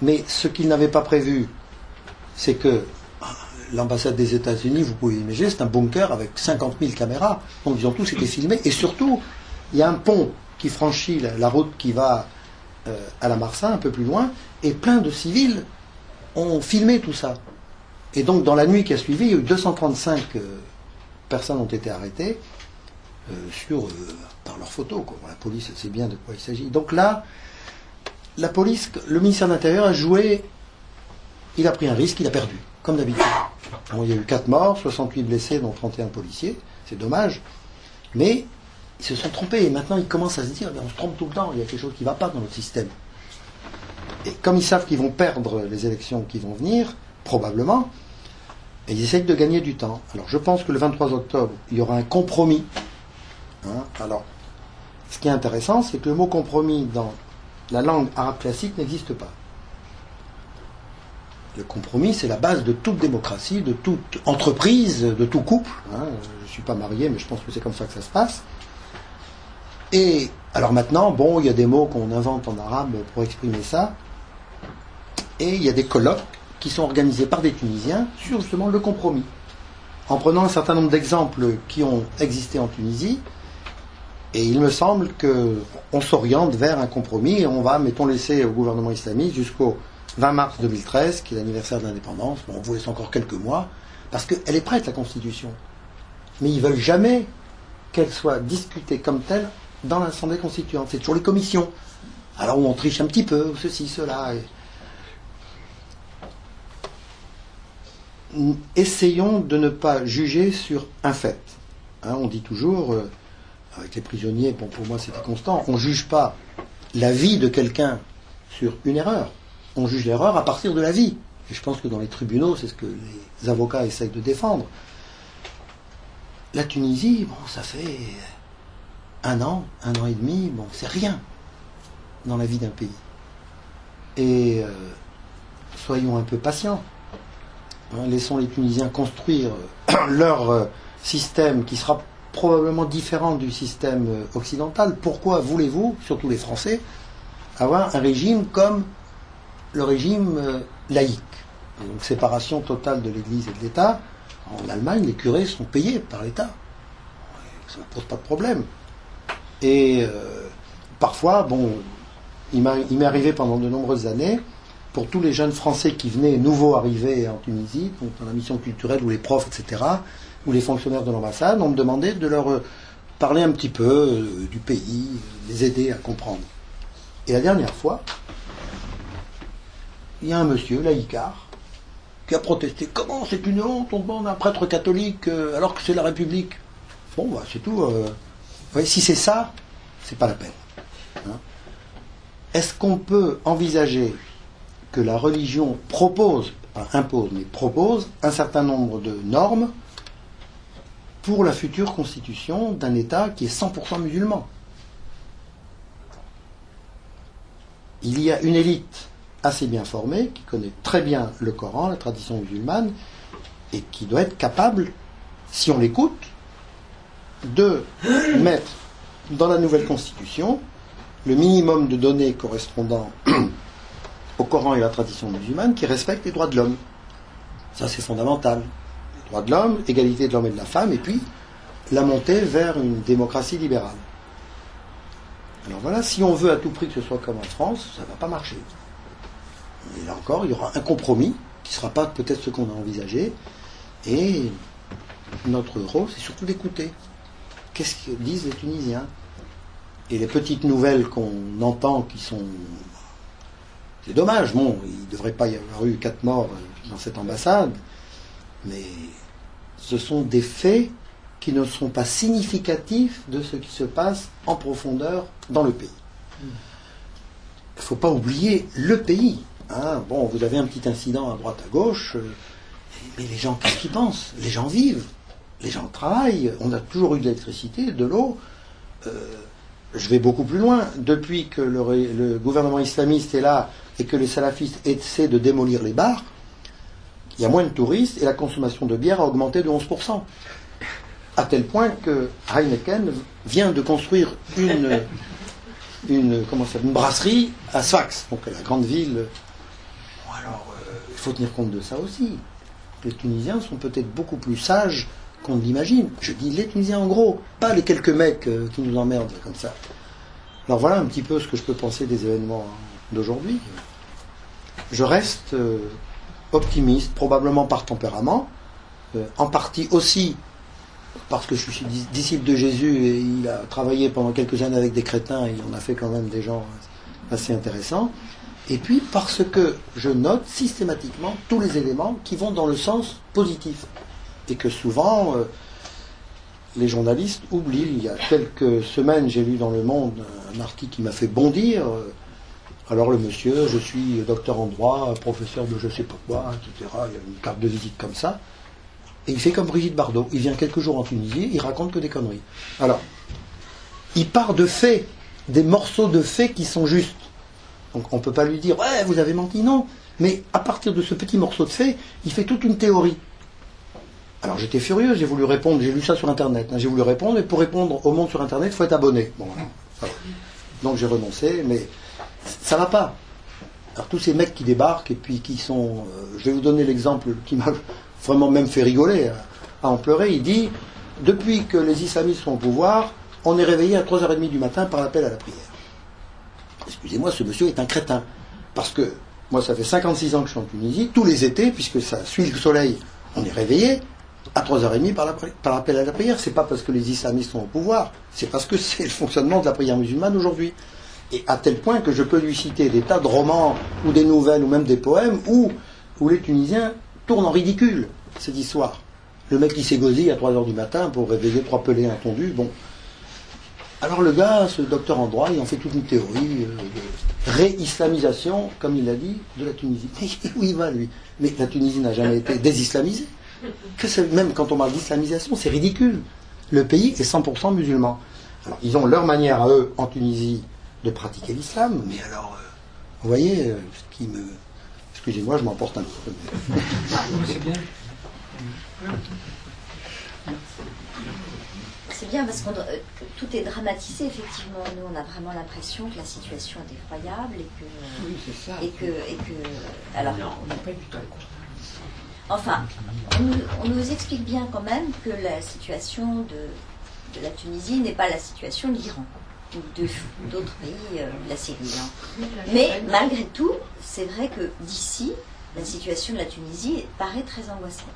Mais ce qu'ils n'avaient pas prévu, c'est que l'ambassade des États-Unis, vous pouvez imaginer, c'est un bunker avec 50 000 caméras. Donc ils ont tous été filmés. Et surtout, il y a un pont qui franchit la route qui va à la Marsa, un peu plus loin, et plein de civils ont filmé tout ça. Et donc dans la nuit qui a suivi, il y a eu 235 personnes ont été arrêtées par leurs photos. Quoi. La police sait bien de quoi il s'agit. Donc là, la police, le ministère de l'Intérieur a joué, il a pris un risque, il a perdu, comme d'habitude. Bon, il y a eu 4 morts, 68 blessés, dont 31 policiers, c'est dommage, mais ils se sont trompés, et maintenant ils commencent à se dire, on se trompe tout le temps, il y a quelque chose qui ne va pas dans notre système. Et comme ils savent qu'ils vont perdre les élections qui vont venir, probablement, et ils essayent de gagner du temps. Alors je pense que le 23 octobre, il y aura un compromis. Hein. Alors, ce qui est intéressant, c'est que le mot compromis dans la langue arabe classique n'existe pas. Le compromis, c'est la base de toute démocratie, de toute entreprise, de tout couple. Hein. Je ne suis pas marié, mais je pense que c'est comme ça que ça se passe. Et alors maintenant, bon, il y a des mots qu'on invente en arabe pour exprimer ça. Et il y a des colloques qui sont organisés par des Tunisiens sur justement le compromis. En prenant un certain nombre d'exemples qui ont existé en Tunisie, et il me semble qu'on s'oriente vers un compromis et on va, mettons, laisser au gouvernement islamiste jusqu'au 20 mars 2013, qui est l'anniversaire de l'indépendance. Bon, on vous laisse encore quelques mois, parce qu'elle est prête, la Constitution. Mais ils ne veulent jamais qu'elle soit discutée comme telle dans l'Assemblée constituante. C'est toujours les commissions. Alors on triche un petit peu, ceci, cela. Essayons de ne pas juger sur un fait. Hein, on dit toujours, avec les prisonniers, bon, pour moi c'était constant, on ne juge pas la vie de quelqu'un sur une erreur. On juge l'erreur à partir de la vie. Et je pense que dans les tribunaux, c'est ce que les avocats essayent de défendre. La Tunisie, bon, ça fait un an et demi, bon, c'est rien dans la vie d'un pays. Et soyons un peu patients. Hein, laissons les Tunisiens construire leur système qui sera probablement différent du système occidental. Pourquoi voulez-vous, surtout les Français, avoir un régime comme le régime laïque, donc séparation totale de l'Église et de l'État? En Allemagne, les curés sont payés par l'État. Ça ne pose pas de problème. Et parfois, bon, il m'est arrivé pendant de nombreuses années pour tous les jeunes Français qui venaient nouveaux arrivés en Tunisie, donc dans la mission culturelle, ou les profs, etc., ou les fonctionnaires de l'ambassade, on me demandait de leur parler un petit peu du pays, les aider à comprendre. Et la dernière fois, il y a un monsieur, laïcard, qui a protesté. Comment c'est une honte, on demande un prêtre catholique alors que c'est la République? Bon, bah, c'est tout. Ouais, si c'est ça, c'est pas la peine. Hein. Est-ce qu'on peut envisager que la religion propose, pas impose, mais propose un certain nombre de normes pour la future constitution d'un État qui est 100% musulman? Il y a une élite assez bien formée, qui connaît très bien le Coran, la tradition musulmane, et qui doit être capable, si on l'écoute, de mettre dans la nouvelle constitution le minimum de données correspondant au Coran et à la tradition musulmane qui respectent les droits de l'homme. Ça, c'est fondamental. Les droits de l'homme, égalité de l'homme et de la femme, et puis la montée vers une démocratie libérale. Alors voilà, si on veut à tout prix que ce soit comme en France, ça ne va pas marcher. Et là encore, il y aura un compromis, qui ne sera pas peut-être ce qu'on a envisagé, et notre rôle, c'est surtout d'écouter. Qu'est-ce que disent les Tunisiens? Et les petites nouvelles qu'on entend qui sont... C'est dommage, bon, il ne devrait pas y avoir eu 4 morts dans cette ambassade, mais ce sont des faits qui ne sont pas significatifs de ce qui se passe en profondeur dans le pays. Il ne faut pas oublier le pays. Hein. Bon, vous avez un petit incident à droite, à gauche, mais les gens, qu'est-ce qu'ils pensent? Les gens vivent, les gens travaillent, on a toujours eu de l'électricité, de l'eau. Je vais beaucoup plus loin. Depuis que le gouvernement islamiste est là et que les salafistes essaient de démolir les bars, il y a moins de touristes et la consommation de bière a augmenté de 11%. À tel point que Heineken vient de construire une brasserie à Sfax, donc la grande ville. Bon, alors, il faut tenir compte de ça aussi. Les Tunisiens sont peut-être beaucoup plus sages qu'on ne l'imagine. Je dis les Tunisiens en gros, pas les quelques mecs qui nous emmerdent comme ça. Alors voilà un petit peu ce que je peux penser des événements d'aujourd'hui. Je reste optimiste, probablement par tempérament, en partie aussi parce que je suis disciple de Jésus et il a travaillé pendant quelques années avec des crétins et il en a fait quand même des gens assez intéressants. Et puis parce que je note systématiquement tous les éléments qui vont dans le sens positif. Et que souvent, les journalistes oublient. Il y a quelques semaines, j'ai lu dans Le Monde un article qui m'a fait bondir. Alors le monsieur, je suis docteur en droit, professeur de je sais pas quoi, etc. Il y a une carte de visite comme ça. Et il fait comme Brigitte Bardot. Il vient quelques jours en Tunisie, il raconte que des conneries. Alors, il part de faits, des morceaux de faits qui sont justes. Donc on ne peut pas lui dire « Ouais, vous avez menti », non. Mais à partir de ce petit morceau de faits, il fait toute une théorie. Alors j'étais furieux, j'ai voulu répondre, j'ai lu ça sur Internet, hein, j'ai voulu répondre, et pour répondre au monde sur Internet, il faut être abonné. Bon, voilà, ça va. Donc j'ai renoncé, mais ça va pas. Alors tous ces mecs qui débarquent, et puis qui sont... je vais vous donner l'exemple qui m'a vraiment même fait rigoler, à en pleurer. Il dit, depuis que les islamistes sont au pouvoir, on est réveillé à 3h30 du matin par l'appel à la prière. Excusez-moi, ce monsieur est un crétin. Parce que moi, ça fait 56 ans que je suis en Tunisie, tous les étés, puisque ça suit le soleil, on est réveillé à 3h30 par l'appel à la prière. C'est pas parce que les islamistes sont au pouvoir, c'est parce que c'est le fonctionnement de la prière musulmane aujourd'hui. Et à tel point que je peux lui citer des tas de romans, ou des nouvelles, ou même des poèmes, où les Tunisiens tournent en ridicule cette histoire. Le mec qui s'égosille à 3h du matin pour réveiller 3 pelés intondus, bon. Alors le gars, ce docteur en droit, il en fait toute une théorie de réislamisation, comme il l'a dit, de la Tunisie. Mais où il va, lui? Mais la Tunisie n'a jamais été désislamisée. Même quand on parle d'islamisation, c'est ridicule. Le pays est 100% musulman. Alors, ils ont leur manière à eux, en Tunisie, de pratiquer l'islam, mais alors, vous voyez, ce qui me... Excusez-moi, je m'emporte un peu. C'est bien. C'est bien parce que tout est dramatisé, effectivement. Nous, on a vraiment l'impression que la situation est effroyable et que... Oui, c'est ça. Et que alors, on n'a pas du tout. Enfin, on nous explique bien quand même que la situation de la Tunisie n'est pas la situation de l'Iran ou d'autres pays, la Syrie. Hein. Mais malgré tout, c'est vrai que d'ici, la situation de la Tunisie paraît très angoissante.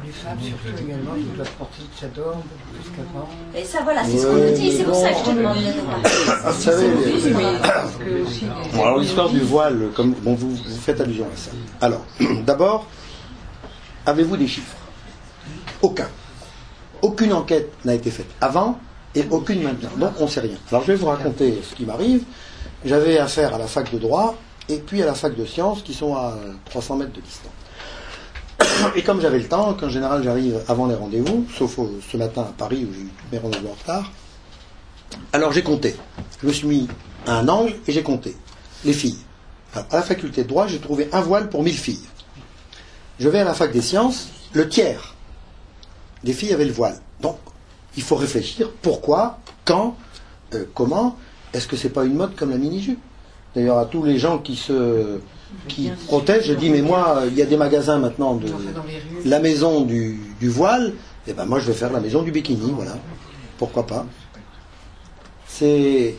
Les femmes, surtout également, qui doivent porter le tchador plus qu'avant. Et ça, voilà, c'est ce qu'on nous dit, c'est pour ça que je te demande de nous parler. Vous savez, Bon, alors l'histoire du voile, comme bon, vous faites allusion à ça. Alors, d'abord, avez-vous des chiffres? Aucun. Aucune enquête n'a été faite avant et aucune maintenant. Donc on ne sait rien. Alors je vais vous raconter ce qui m'arrive. J'avais affaire à la fac de droit et puis à la fac de sciences qui sont à 300 mètres de distance. Et comme j'avais le temps, qu'en général j'arrive avant les rendez-vous, sauf ce matin à Paris où j'ai eu tous mes rendez-vous en retard, alors j'ai compté. Je me suis mis à un angle et j'ai compté les filles. Alors, à la faculté de droit, j'ai trouvé un voile pour 1000 filles. Je vais à la fac des sciences, le tiers des filles avaient le voile. Donc, il faut réfléchir pourquoi, quand, comment. Est-ce que c'est pas une mode comme la mini-jupe? D'ailleurs, à tous les gens qui protègent, je dis, mais moi, il y a des magasins maintenant de la maison du voile, et ben moi je vais faire la maison du bikini, voilà. Pourquoi pas? Il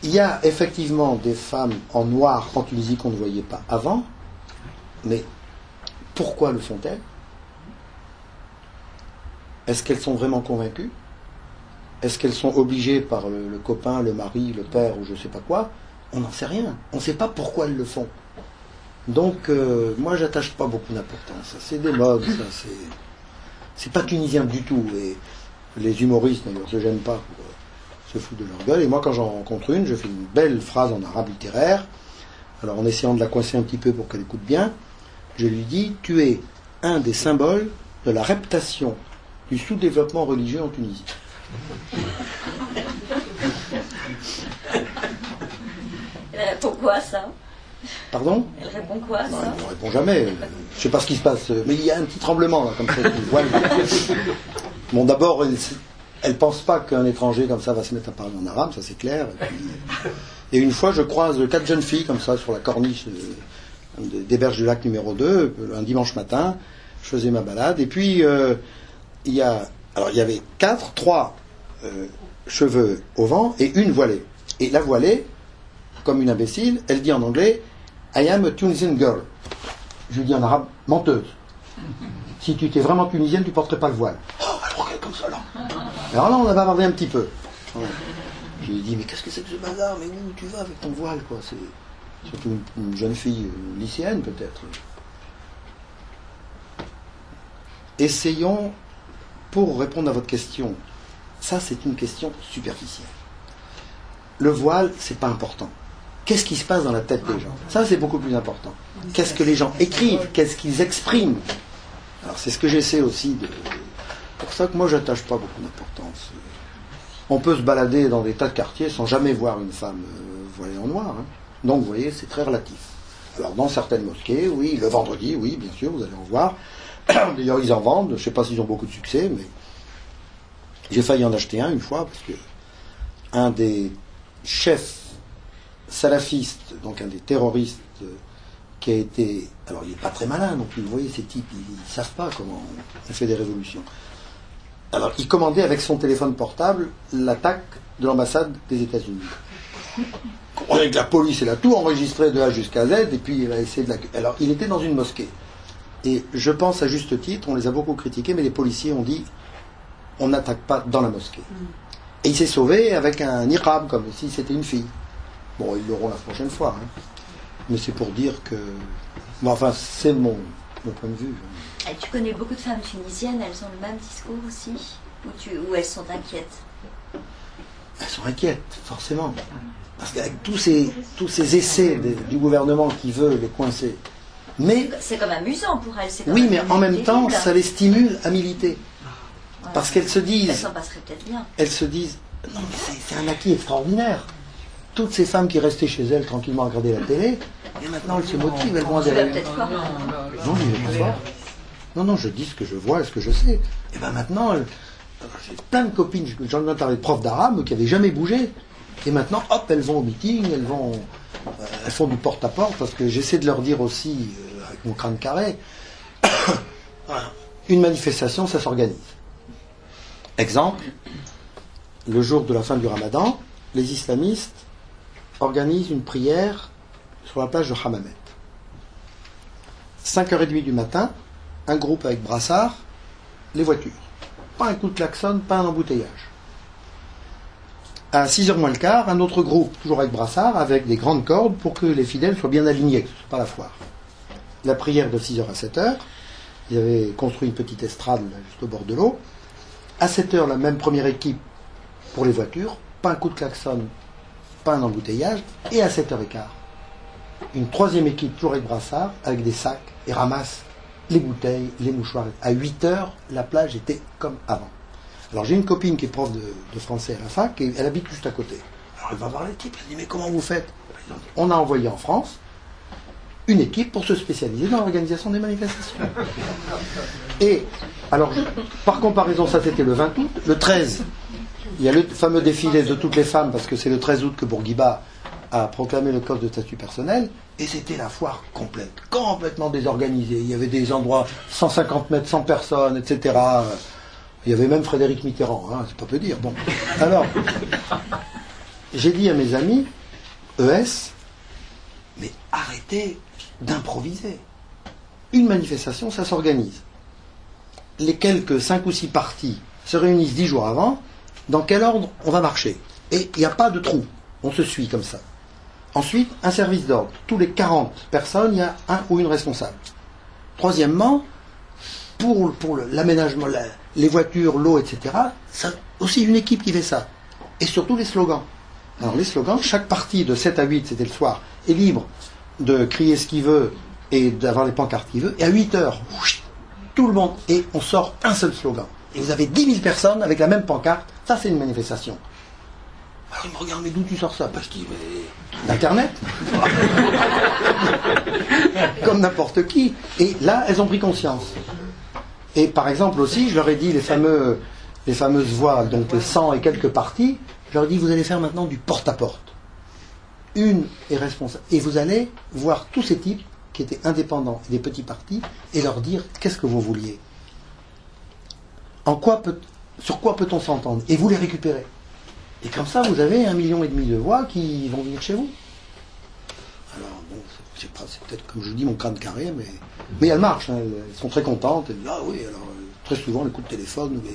y a effectivement des femmes en noir en Tunisie qu'on ne voyait pas avant, mais pourquoi le font-elles? Est-ce qu'elles sont vraiment convaincues? Est-ce qu'elles sont obligées par le copain, le mari, le père ou je ne sais pas quoi? On n'en sait rien. On ne sait pas pourquoi elles le font. Donc, moi, j'attache pas beaucoup d'importance. C'est des modes, ça, c'est pas tunisien du tout. Et les humoristes, d'ailleurs, ne se gênent pas pour se foutre de leur gueule. Et moi, quand j'en rencontre une, je fais une belle phrase en arabe littéraire. Alors, en essayant de la coincer un petit peu pour qu'elle écoute bien, je lui dis, tu es un des symboles de la reptation du sous-développement religieux en Tunisie. Elle répond quoi, ça? Pardon? Elle répond quoi, ça? Non, elle ne répond jamais. Je ne sais pas ce qui se passe. Mais il y a un petit tremblement, là, comme ça. Bon, d'abord, elle ne pense pas qu'un étranger comme ça va se mettre à parler en arabe, ça c'est clair. Et une fois, je croise 4 jeunes filles, comme ça, sur la corniche des berges du lac numéro 2, un dimanche matin. Je faisais ma balade. Et puis, il y avait 3 cheveux au vent et une voilée. Et la voilée, comme une imbécile, elle dit en anglais « I am a Tunisian girl ». Je lui dis en arabe « menteuse ». Si tu étais vraiment tunisienne, tu ne porterais pas le voile. Oh, elle regarde comme ça, là. Alors là, on a bavardé un petit peu. Je lui ai dit « mais qu'est-ce que c'est que ce bazar? Mais où tu vas avec ton voile, quoi? C'est surtout une jeune fille lycéenne, peut-être. » Essayons, pour répondre à votre question, ça c'est une question superficielle. Le voile, c'est pas important. Qu'est-ce qui se passe dans la tête des gens? Ça c'est beaucoup plus important. Qu'est-ce que les gens écrivent? Qu'est-ce qu'ils expriment? Alors c'est ce que j'essaie aussi de... C'est pour ça que moi j'attache pas beaucoup d'importance. On peut se balader dans des tas de quartiers sans jamais voir une femme voilée en noir. Hein. Donc vous voyez, c'est très relatif. Alors dans certaines mosquées, oui, le vendredi, oui, bien sûr, vous allez en voir. D'ailleurs, ils en vendent. Je ne sais pas s'ils ont beaucoup de succès, mais j'ai failli en acheter un une fois, parce que un des chefs salafistes, donc un des terroristes, qui a été... Alors, il n'est pas très malin non plus. Vous voyez, ces types, ils ne savent pas comment on fait des révolutions. Alors, il commandait avec son téléphone portable l'attaque de l'ambassade des États-Unis. Avec la police, elle a tout enregistré de A jusqu'à Z, et puis il a essayé de la... Alors, il était dans une mosquée. Et je pense à juste titre, on les a beaucoup critiqués, mais les policiers ont dit on n'attaque pas dans la mosquée. Et il s'est sauvé avec un niqab, comme si c'était une fille. Bon, ils l'auront la prochaine fois. Hein. Mais c'est pour dire que... Bon, enfin, c'est mon point de vue. Et tu connais beaucoup de femmes tunisiennes, elles ont le même discours aussi? Ou elles sont inquiètes? Elles sont inquiètes, forcément. Parce qu'avec tous ces essais du gouvernement qui veut les coincer... Mais, c'est comme amusant pour elles. Oui, mais en même temps, ça les stimule à militer. Ouais. Parce qu'elles se disent... Elles s'en passeraient peut-être bien. Elles se disent, non, c'est un acquis extraordinaire. Toutes ces femmes qui restaient chez elles tranquillement à regarder la télé, et maintenant elles se motivent, elles vont à des... Non, non, je dis ce que je vois et ce que je sais. Et bien maintenant, j'ai plein de copines, j'en ai parlé de profs d'arabe qui n'avaient jamais bougé. Et maintenant, hop, elles vont au meeting, elles font du porte-à-porte, parce que j'essaie de leur dire aussi, avec mon crâne carré, une manifestation, ça s'organise. Exemple, le jour de la fin du Ramadan, les islamistes organise une prière sur la plage de Hammamet. 5h30 du matin, un groupe avec brassard, les voitures. Pas un coup de klaxon, pas un embouteillage. À 6h moins le quart, un autre groupe, toujours avec brassard, avec des grandes cordes pour que les fidèles soient bien alignés, que ce soit pas la foire. La prière de 6h à 7h, ils avaient construit une petite estrade là, juste au bord de l'eau. À 7h, la même première équipe pour les voitures, pas un coup de klaxon, pas un embouteillage, et à 7h15, une troisième équipe, toujours avec brassard, avec des sacs, et ramasse les bouteilles, les mouchoirs. À 8h, la plage était comme avant. Alors j'ai une copine qui est prof de français à la fac, et elle habite juste à côté. Alors elle va voir les types, elle dit mais comment vous faites? On a envoyé en France une équipe pour se spécialiser dans l'organisation des manifestations. Et alors, par comparaison, ça c'était le 20 août, le 13, il y a le fameux défilé de toutes les femmes, parce que c'est le 13 août que Bourguiba a proclamé le code de statut personnel, et c'était la foire complète, complètement désorganisée. Il y avait des endroits 150 mètres, 100 personnes, etc. Il y avait même Frédéric Mitterrand, hein, c'est pas peu dire. Bon, alors, j'ai dit à mes amis, ES, mais arrêtez d'improviser. Une manifestation, ça s'organise. Les quelques 5 ou 6 partis se réunissent 10 jours avant, dans quel ordre on va marcher. Et il n'y a pas de trou, on se suit comme ça. Ensuite, un service d'ordre. Tous les 40 personnes, il y a un ou une responsable. Troisièmement, pour l'aménagement, les voitures, l'eau, etc., ça, aussi une équipe qui fait ça. Et surtout les slogans. Alors les slogans, chaque partie de 7 à 8, c'était le soir, est libre de crier ce qu'il veut et d'avoir les pancartes qu'il veut. Et à 8h, tout le monde, et on sort un seul slogan. Et vous avez 10 000 personnes avec la même pancarte, ça c'est une manifestation. Alors il me regarde, mais d'où tu sors ça? Je dis, mais d'Internet. Comme n'importe qui. Et là, elles ont pris conscience. Et par exemple aussi, je leur ai dit les fameuses voix, donc 100 et quelques partis, je leur ai dit, vous allez faire maintenant du porte-à-porte. Une est responsable. Et vous allez voir tous ces types qui étaient indépendants et des petits partis et leur dire, qu'est-ce que vous vouliez? Sur quoi peut-on s'entendre? Et vous les récupérez. Et comme ça, vous avez 1,5 million de voix qui vont venir chez vous. Alors, bon, c'est peut-être, comme je vous dis, mon crâne carré, mais elles marchent, hein, elles sont très contentes. Elles disent, ah oui, alors, très souvent, les coups de téléphone, mais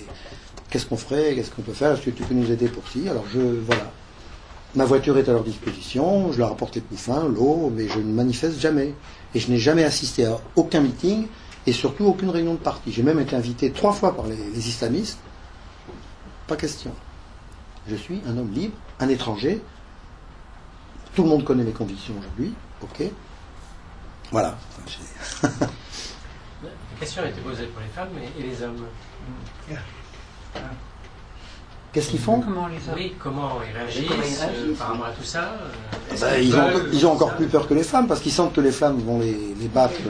qu'est-ce qu'on ferait, qu'est-ce qu'on peut faire, est-ce que tu peux nous aider pour ci? Alors, voilà. Ma voiture est à leur disposition, je leur apporte les couffins, l'eau, mais je ne manifeste jamais. Et je n'ai jamais assisté à aucun meeting, et surtout aucune réunion de parti. J'ai même été invité 3 fois par les islamistes. Pas question. Je suis un homme libre, un étranger. Tout le monde connaît mes convictions aujourd'hui. Ok. Voilà. La question a été posée pour les femmes et les hommes. Qu'est-ce qu'ils font? Oui, comment ils réagissent par rapport à tout ça ils ont encore plus peur que les femmes, parce qu'ils sentent que les femmes vont les battre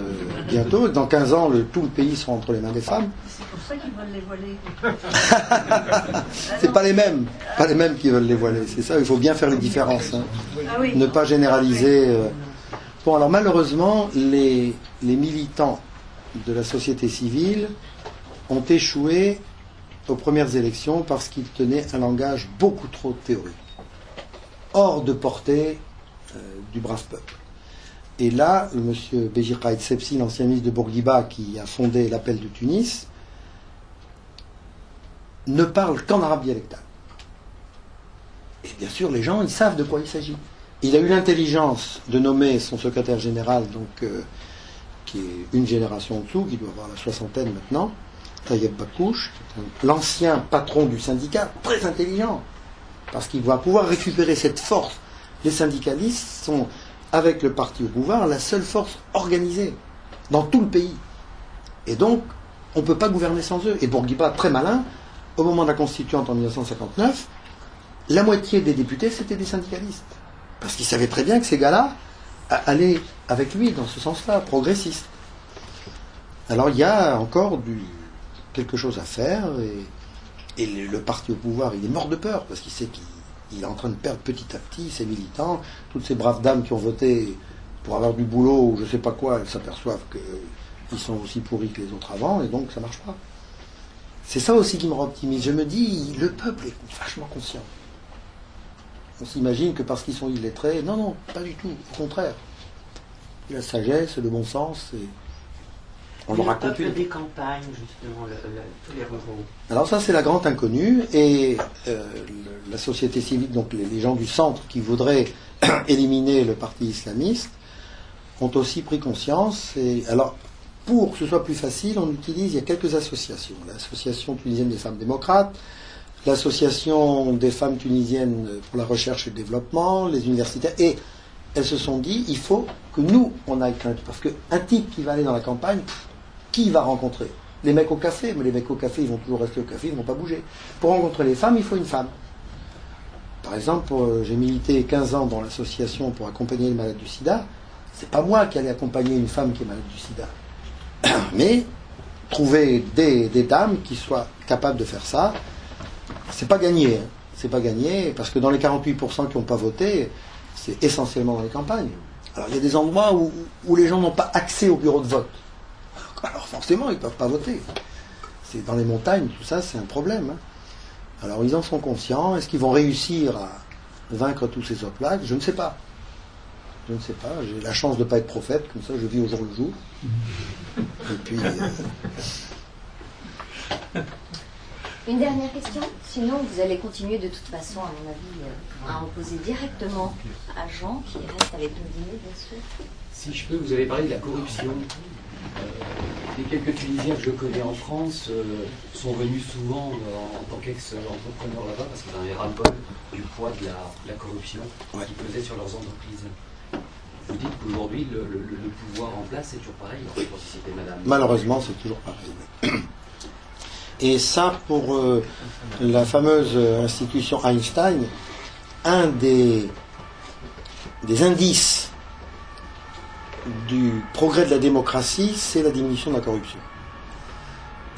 bientôt, et que dans 15 ans, tout le pays sera entre les mains des femmes. C'est pour ça qu'ils veulent les voiler. C'est pas les mêmes qui veulent les voiler, c'est ça, il faut bien faire les différences. Hein. Ah oui. Ne pas généraliser. Bon, alors malheureusement, les militants de la société civile ont échoué aux premières élections parce qu'ils tenaient un langage beaucoup trop théorique, hors de portée du brave peuple. Et là, le monsieur Béjir Raïd Sepsi, l'ancien ministre de Bourguiba, qui a fondé l'appel de Tunis, ne parle qu'en arabe dialectal. Et bien sûr, les gens, ils savent de quoi il s'agit. Il a eu l'intelligence de nommer son secrétaire général, donc, qui est une génération en dessous, qui doit avoir la soixantaine maintenant, Tayeb Bakouche, l'ancien patron du syndicat, très intelligent, parce qu'il va pouvoir récupérer cette force. Les syndicalistes sont, avec le parti au pouvoir, la seule force organisée dans tout le pays. Et donc, on ne peut pas gouverner sans eux. Et Bourguiba, très malin, au moment de la Constituante en 1959, la moitié des députés, c'était des syndicalistes. Parce qu'il savait très bien que ces gars-là allaient avec lui dans ce sens-là, progressiste. Alors, il y a encore quelque chose à faire, et le parti au pouvoir, il est mort de peur, parce qu'il sait qu'il est en train de perdre petit à petit ses militants, toutes ces braves dames qui ont voté pour avoir du boulot ou je sais pas quoi, elles s'aperçoivent qu'ils sont aussi pourris que les autres avant, et donc ça marche pas. C'est ça aussi qui me rend optimiste. Je me dis, le peuple est vachement conscient. On s'imagine que parce qu'ils sont illettrés, non, pas du tout, au contraire. Et la sagesse, le bon sens, et on leur raconte Le peuple des campagnes, justement, tous les ruraux. Alors ça, c'est la grande inconnue, et la société civile, donc les gens du centre qui voudraient éliminer le parti islamiste, ont aussi pris conscience. Et alors, pour que ce soit plus facile, il y a quelques associations. L'Association tunisienne des femmes démocrates, l'Association des femmes tunisiennes pour la recherche et le développement, les universitaires, et elles se sont dit, il faut que nous, on aille craindre. Parce qu'un type qui va aller dans la campagne, qui va rencontrer? Les mecs au café, mais les mecs au café, ils vont toujours rester au café, ils ne vont pas bouger. Pour rencontrer les femmes, il faut une femme. Par exemple, j'ai milité 15 ans dans l'association pour accompagner les malades du sida. C'est pas moi qui allais accompagner une femme qui est malade du sida. Mais trouver des dames qui soient capables de faire ça, c'est pas gagné. Hein. C'est pas gagné, parce que dans les 48% qui n'ont pas voté, c'est essentiellement dans les campagnes. Alors il y a des endroits où les gens n'ont pas accès au bureau de vote. Alors forcément, ils ne peuvent pas voter. C'est dans les montagnes, tout ça, c'est un problème. Hein. Alors ils en sont conscients. Est-ce qu'ils vont réussir à vaincre tous ces obstacles? Je ne sais pas. Je ne sais pas. J'ai la chance de ne pas être prophète, comme ça je vis au jour le jour. Et puis... Une dernière question, sinon vous allez continuer de toute façon, à mon avis, à en poser directement à Jean, qui reste avec nous dîner, bien sûr. Si je peux, vous avez parlé de la corruption. Les quelques Tunisiens que je connais en France sont venus souvent en tant qu'ex-entrepreneurs là-bas parce qu'ils en avaient ras-le-bol du poids de la corruption qui pesait sur leurs entreprises. Vous dites qu'aujourd'hui, le pouvoir en place est toujours pareil. Je ne sais pas si c'était madame. Malheureusement, c'est toujours pareil. Et ça, pour la fameuse institution Einstein, un des indices du progrès de la démocratie, c'est la diminution de la corruption.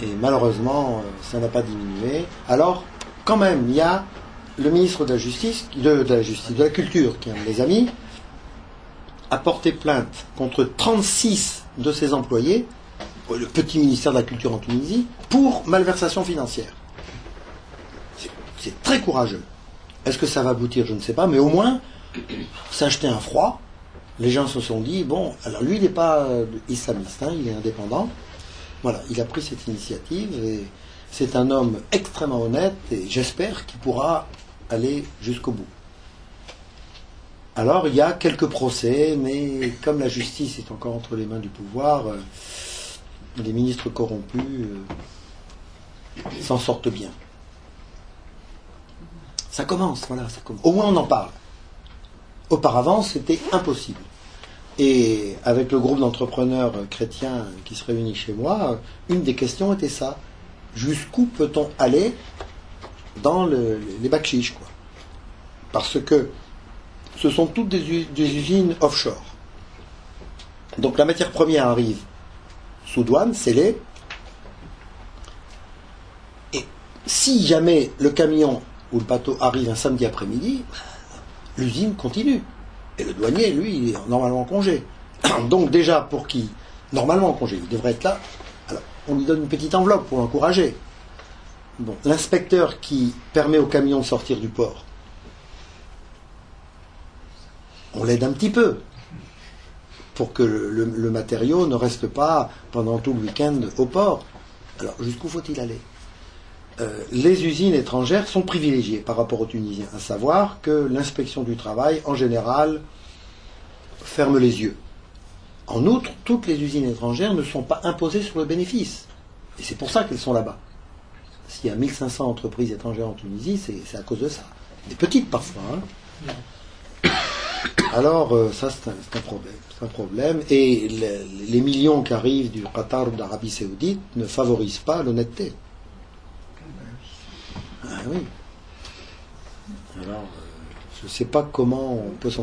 Et malheureusement, ça n'a pas diminué. Alors, quand même, il y a le ministre de la Justice, de la Culture, qui est un de mes amis, a porté plainte contre 36 de ses employés, le petit ministère de la Culture en Tunisie, pour malversation financière. C'est très courageux. Est-ce que ça va aboutir? Je ne sais pas, mais au moins, ça a jeté un froid. Les gens se sont dit, bon, alors lui, il n'est pas islamiste, hein, il est indépendant. Voilà, il a pris cette initiative, et c'est un homme extrêmement honnête, et j'espère qu'il pourra aller jusqu'au bout. Alors, il y a quelques procès, mais comme la justice est encore entre les mains du pouvoir, les ministres corrompus s'en sortent bien. Ça commence, voilà, ça commence. Au moins, on en parle. Auparavant, c'était impossible. Et avec le groupe d'entrepreneurs chrétiens qui se réunit chez moi, une des questions était ça. Jusqu'où peut-on aller dans les bakchiches, quoi? Parce que ce sont toutes des usines offshore. Donc la matière première arrive sous douane, scellée. Et si jamais le camion ou le bateau arrive un samedi après-midi, l'usine continue. Et le douanier, lui, il est normalement en congé. Donc déjà, pour qui normalement en congé, il devrait être là, alors on lui donne une petite enveloppe pour l'encourager. Bon, l'inspecteur qui permet au camion de sortir du port, on l'aide un petit peu pour que le matériau ne reste pas pendant tout le week-end au port. Alors, jusqu'où faut-il aller? Les usines étrangères sont privilégiées par rapport aux Tunisiens, à savoir que l'inspection du travail, en général, ferme les yeux. En outre, toutes les usines étrangères ne sont pas imposées sur le bénéfice. Et c'est pour ça qu'elles sont là-bas. S'il y a 1500 entreprises étrangères en Tunisie, c'est à cause de ça. Des petites parfois. Hein. Alors, ça, c'est un problème. C'est un problème. Et les millions qui arrivent du Qatar ou d'Arabie Saoudite ne favorisent pas l'honnêteté. Ah oui. Alors, je ne sais pas comment on peut s'en sortir.